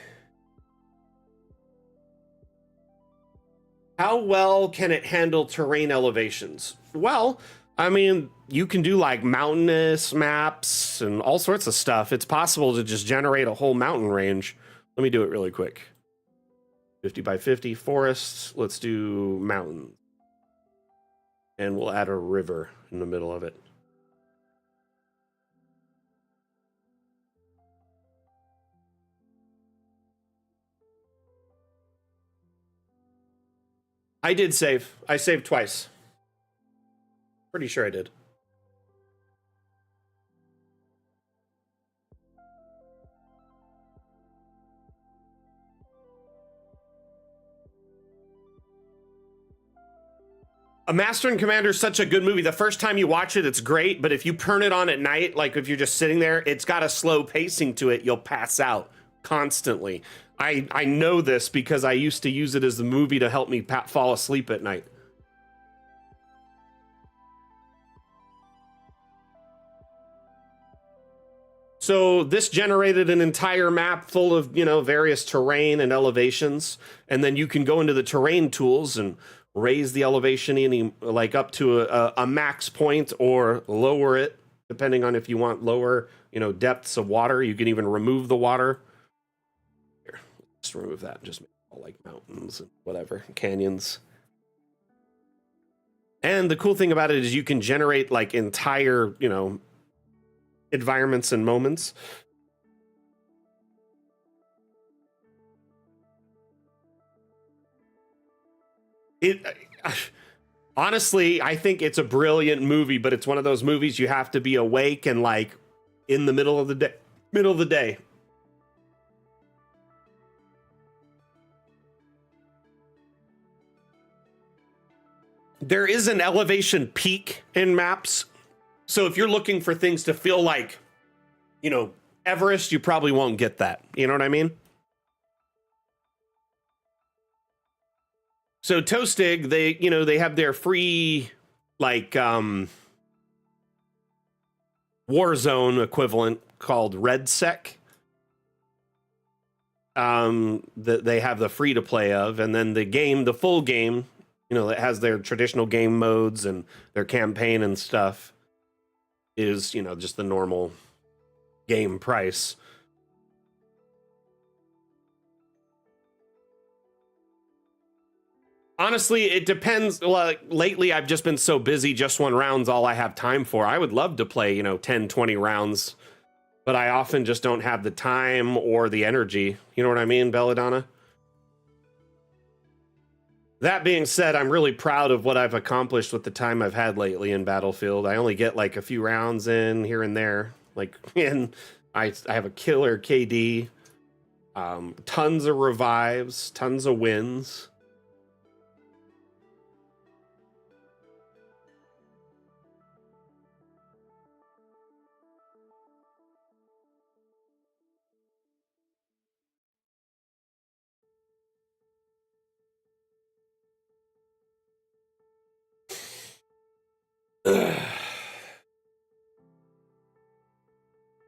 [SPEAKER 2] How well can it handle terrain elevations? Well, I mean, you can do like mountainous maps and all sorts of stuff. It's possible to just generate a whole mountain range. Let me do it really quick. 50 by 50 forests. Let's do mountains. And we'll add a river in the middle of it. I did save. I saved twice. Pretty sure I did. A Master and Commander is such a good movie. The first time you watch it, it's great, but if you turn it on at night, like if you're just sitting there, it's got a slow pacing to it. You'll pass out constantly. I know this because I used to use it as the movie to help me fall asleep at night. So this generated an entire map full of, you know, various terrain and elevations, and then you can go into the terrain tools and raise the elevation any like up to a max point or lower it depending on if you want lower, you know, depths of water. You can even remove the water. Here, just remove that and just make it all like mountains and whatever, canyons. And the cool thing about it is you can generate like entire, you know, environments and moments. It honestly, I think it's a brilliant movie, but it's one of those movies you have to be awake and like in the middle of the day. Middle of the day. There is an elevation peak in maps. So if you're looking for things to feel like, you know, Everest, you probably won't get that. You know what I mean? So Toastig, they, you know, they have their free like Warzone equivalent called RedSec. That they have the free to play of, and then the game, the full game, you know, that has their traditional game modes and their campaign and stuff, is, you know, just the normal game price. Honestly, it depends. Like lately, I've just been so busy. Just one round's all I have time for. I would love to play, 10, 20 rounds, but I often just don't have the time or the energy. You know what I mean, Belladonna? That being said, I'm really proud of what I've accomplished with the time I've had lately in Battlefield. I only get like a few rounds in here and there. And I have a killer KD, tons of revives, tons of wins.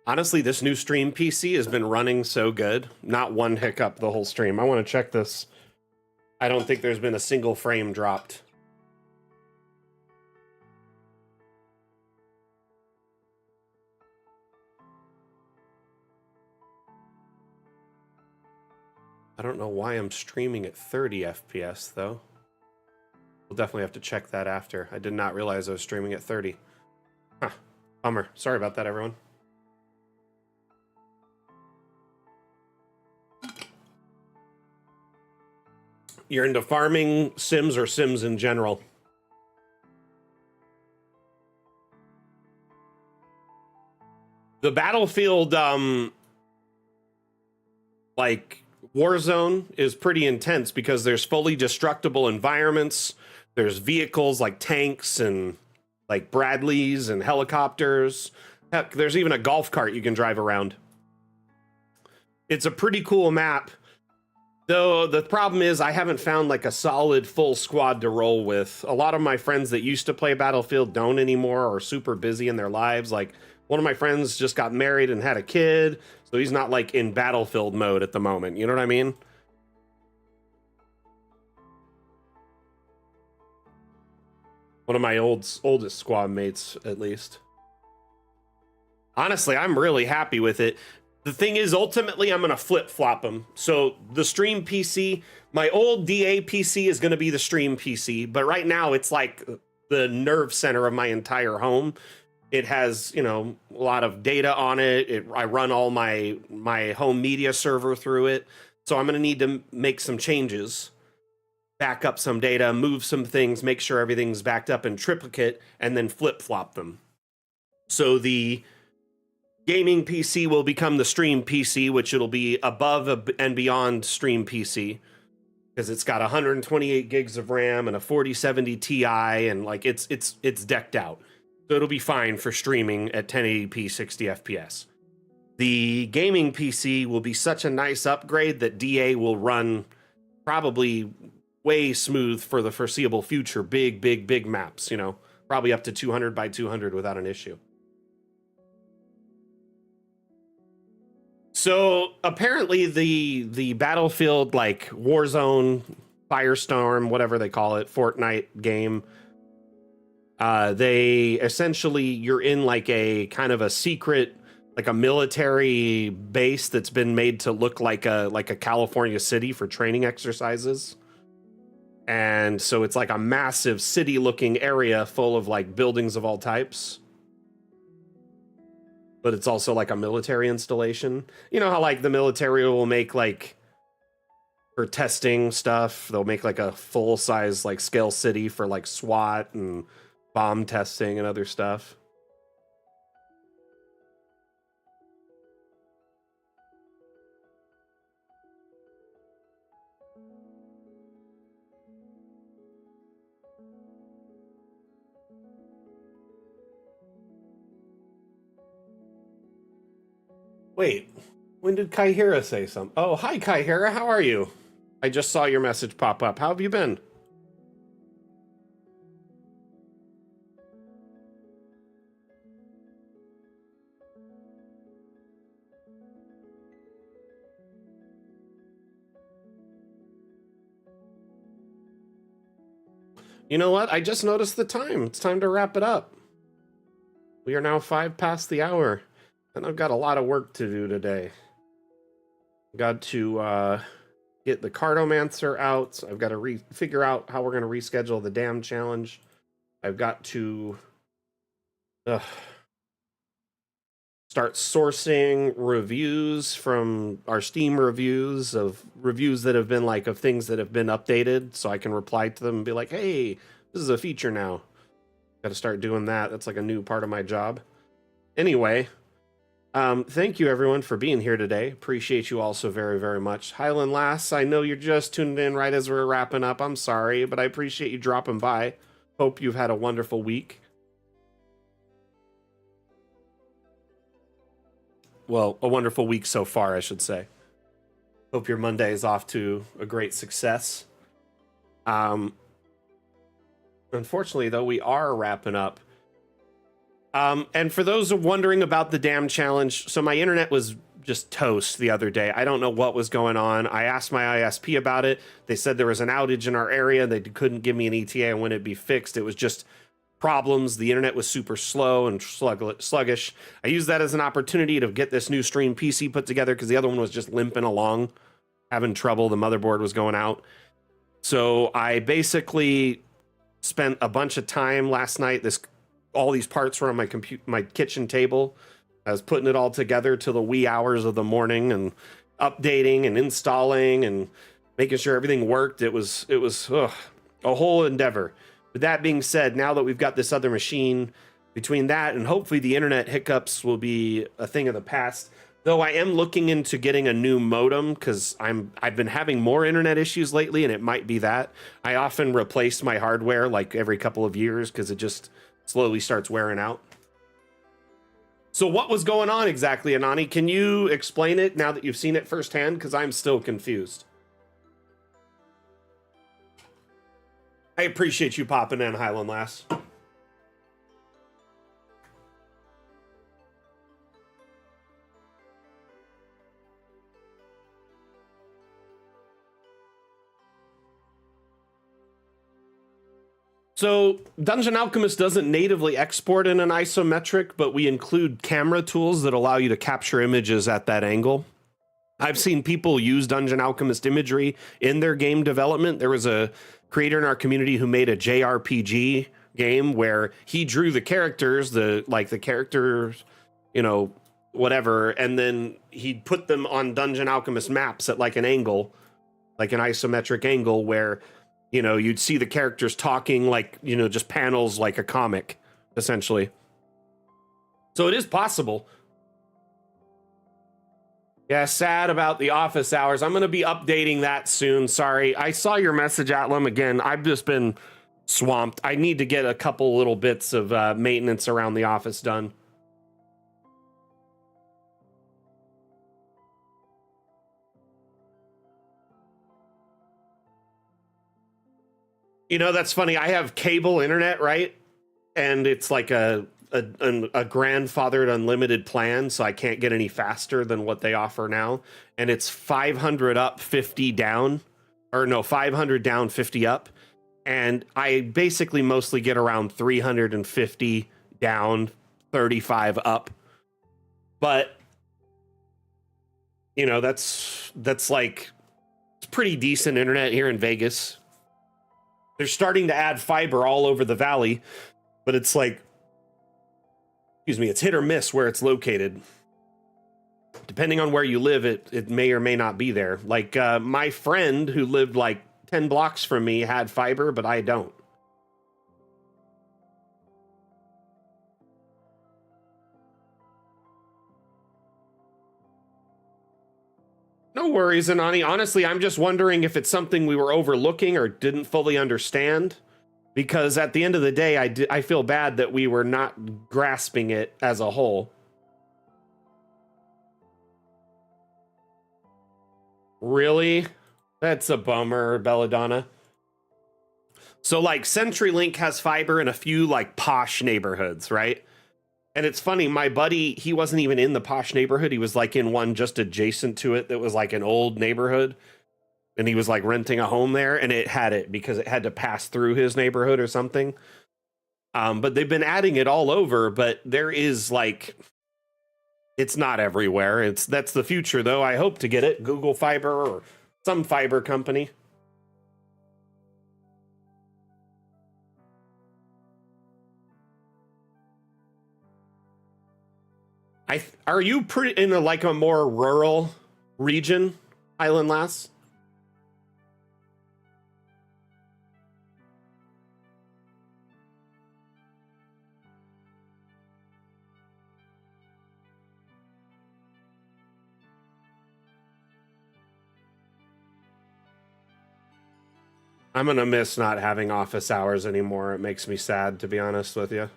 [SPEAKER 2] Honestly, this new stream PC has been running so good. Not one hiccup the whole stream. I want to check this. I don't think there's been a single frame dropped. I don't know why I'm streaming at 30 FPS, though. We'll definitely have to check that after. I did not realize I was streaming at 30. Huh. Bummer. Sorry about that, everyone. You're into farming sims or sims in general? The Battlefield, like Warzone is pretty intense because there's fully destructible environments. There's vehicles like tanks and like Bradleys and helicopters. Heck, there's even a golf cart you can drive around. It's a pretty cool map. Though the problem is I haven't found like a solid full squad to roll with. A lot of my friends that used to play Battlefield don't anymore or are super busy in their lives. Like one of my friends just got married and had a kid, so he's not like in Battlefield mode at the moment. You know what I mean? One of my oldest squad mates, at least. Honestly, I'm really happy with it. The thing is, ultimately, I'm going to flip-flop them. So the stream PC, my old DA PC is going to be the stream PC, but right now it's like the nerve center of my entire home. It has, a lot of data on it. I run all my home media server through it. So I'm going to need to make some changes, back up some data, move some things, make sure everything's backed up in triplicate, and then flip-flop them. So the gaming PC will become the stream PC, which it'll be above and beyond stream PC because it's got 128 gigs of RAM and a 4070 Ti, and like it's decked out. So it'll be fine for streaming at 1080p 60 FPS. The gaming PC will be such a nice upgrade that DA will run probably way smooth for the foreseeable future. Big maps, probably up to 200 by 200 without an issue. So apparently the Battlefield, like Warzone, Firestorm, whatever they call it, Fortnite game, they essentially, you're in like a kind of a secret, like a military base that's been made to look like a California city for training exercises. And so it's like a massive city looking area full of like buildings of all types. But it's also like a military installation. You know how like the military will make like for testing stuff, they'll make like a full size like scale city for like SWAT and bomb testing and other stuff. Wait, when did Kaihira say something? Oh, hi Kaihira, how are you? I just saw your message pop up. How have you been? You know what? I just noticed the time. It's time to wrap it up. We are now 5 past the hour, and I've got a lot of work to do today. Got to get the Cartomancer out. I've got to figure out how we're going to reschedule the dam challenge. I've got to start sourcing reviews from our Steam reviews of reviews that have been like of things that have been updated, so I can reply to them and be like, hey, this is a feature now. Got to start doing that. That's like a new part of my job. Anyway, thank you everyone for being here today. Appreciate you all so very, very much. Highland Lass, I know you're just tuned in right as we're wrapping up. I'm sorry, but I appreciate you dropping by. Hope you've had a wonderful week. Well, a wonderful week so far, I should say. Hope your Monday is off to a great success. Unfortunately, though, we are wrapping up. And for those wondering about the dam challenge, so my internet was just toast the other day. I don't know what was going on. I asked my ISP about it. They said there was an outage in our area. They couldn't give me an ETA on when it'd be fixed. It was just problems. The internet was super slow and sluggish. I used that as an opportunity to get this new stream PC put together because the other one was just limping along, having trouble. The motherboard was going out. So I basically spent a bunch of time last night. All these parts were on my kitchen table. I was putting it all together till the wee hours of the morning and updating and installing and making sure everything worked. It was a whole endeavor. With that being said, now that we've got this other machine, between that and hopefully the internet hiccups will be a thing of the past. Though I am looking into getting a new modem because I've been having more internet issues lately, and it might be that. I often replace my hardware like every couple of years because it just slowly starts wearing out. So what was going on exactly, Anani? Can you explain it now that you've seen it firsthand? Because I'm still confused. I appreciate you popping in, Highland Lass. So Dungeon Alchemist doesn't natively export in an isometric, but we include camera tools that allow you to capture images at that angle. I've seen people use Dungeon Alchemist imagery in their game development. There was a creator in our community who made a JRPG game where he drew the characters, the characters, whatever, and then he'd put them on Dungeon Alchemist maps at like an angle, like an isometric angle where you'd see the characters talking like, just panels like a comic, essentially. So it is possible. Yeah, sad about the office hours. I'm going to be updating that soon. Sorry. I saw your message, Atlam. Again, I've just been swamped. I need to get a couple little bits of maintenance around the office done. That's funny. I have cable internet, right? And it's like a grandfathered unlimited plan, so I can't get any faster than what they offer now. And it's 500 up, 50 down, or no, 500 down, 50 up. And I basically mostly get around 350 down, 35 up. But that's like, it's pretty decent internet here in Vegas. They're starting to add fiber all over the valley, but it's like, it's hit or miss where it's located. Depending on where you live, it may or may not be there. Like my friend who lived like 10 blocks from me had fiber, but I don't. No worries, Anani. Honestly, I'm just wondering if it's something we were overlooking or didn't fully understand. Because at the end of the day, I feel bad that we were not grasping it as a whole. Really? That's a bummer, Belladonna. So like CenturyLink has fiber in a few like posh neighborhoods, right? And it's funny, my buddy, he wasn't even in the posh neighborhood. He was like in one just adjacent to it that was like an old neighborhood. And he was like renting a home there, and it had it because it had to pass through his neighborhood or something. But they've been adding it all over, but there is like, it's not everywhere. That's the future though. I hope to get it. Google Fiber or Some fiber company. Are you pretty in like a more rural region, Island Lass? I'm gonna miss not having office hours anymore. It makes me sad, to be honest with you.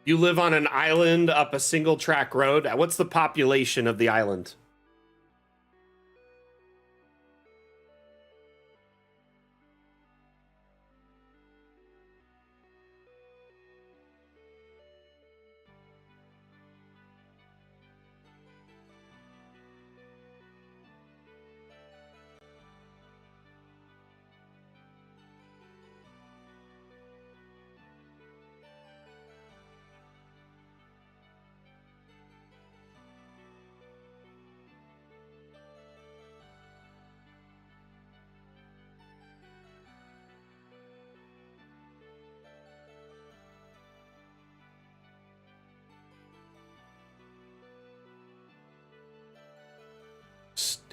[SPEAKER 2] You live on an island up a single track road. What's the population of the island?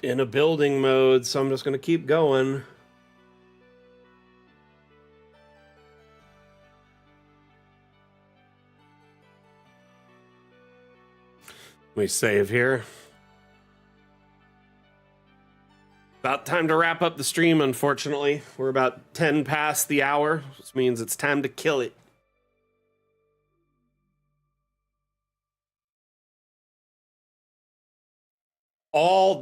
[SPEAKER 2] In a building mode, so I'm just going to keep going. Let me save here. About time to wrap up the stream, unfortunately. We're about 10 past the hour, which means it's time to kill it.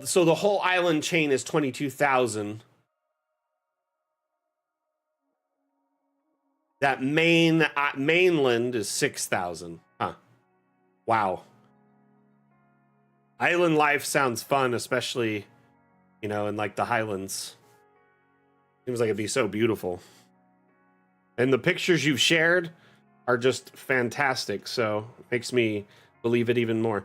[SPEAKER 2] So the whole island chain is 22,000. That mainland is 6,000. Huh. Wow. Island life sounds fun, especially, you know, in like the Highlands. Seems like it'd be so beautiful. And the pictures you've shared are just fantastic, so it makes me believe it even more.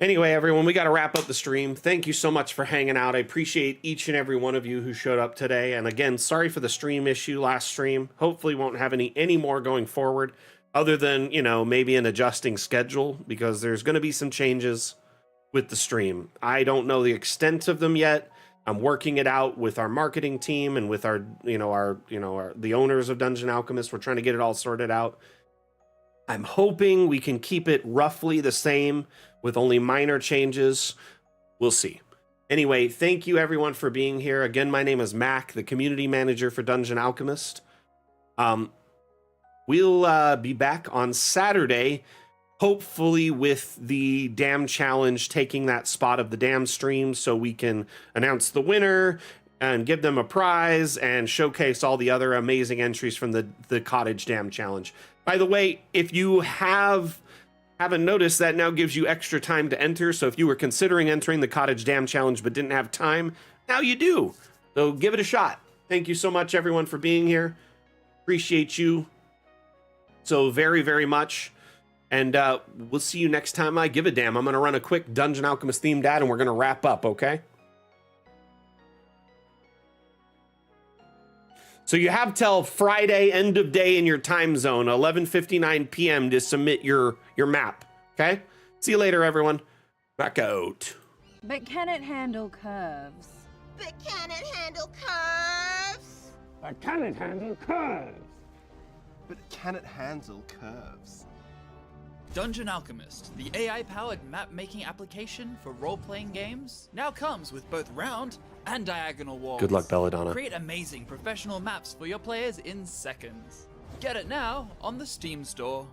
[SPEAKER 2] Anyway, everyone, we got to wrap up the stream. Thank you so much for hanging out. I appreciate each and every one of you who showed up today. And again, sorry for the stream issue last stream. Hopefully won't have any more going forward, other than, you know, maybe an adjusting schedule, because there's going to be some changes with the stream. I don't know the extent of them yet. I'm working it out with our marketing team and with the owners of Dungeon Alchemist. We're trying to get it all sorted out. I'm hoping we can keep it roughly the same with only minor changes. We'll see. Anyway, thank you everyone for being here. Again, my name is Mac, the community manager for Dungeon Alchemist. We'll be back on Saturday, hopefully with the Dam Challenge taking that spot of the Dam stream so we can announce the winner and give them a prize and showcase all the other amazing entries from the Cottage Dam Challenge. By the way, if you haven't noticed, that now gives you extra time to enter. So if you were considering entering the Cottage Dam Challenge but didn't have time, now you do. So give it a shot. Thank you so much, everyone, for being here. Appreciate you so very, very much. And we'll see you next time I give a damn. I'm going to run a quick Dungeon Alchemist themed ad and we're going to wrap up, okay? So you have till Friday, end of day in your time zone, 11:59 p.m. to submit your map, okay? See you later, everyone. Back out.
[SPEAKER 3] But can it handle curves?
[SPEAKER 4] But can it handle curves?
[SPEAKER 5] But can it handle curves?
[SPEAKER 6] But can it handle curves?
[SPEAKER 7] Dungeon Alchemist, the AI-powered map-making application for role-playing games, now comes with both round and diagonal walls.
[SPEAKER 2] Good luck, Belladonna.
[SPEAKER 7] Create amazing professional maps for your players in seconds. Get it now on the Steam store.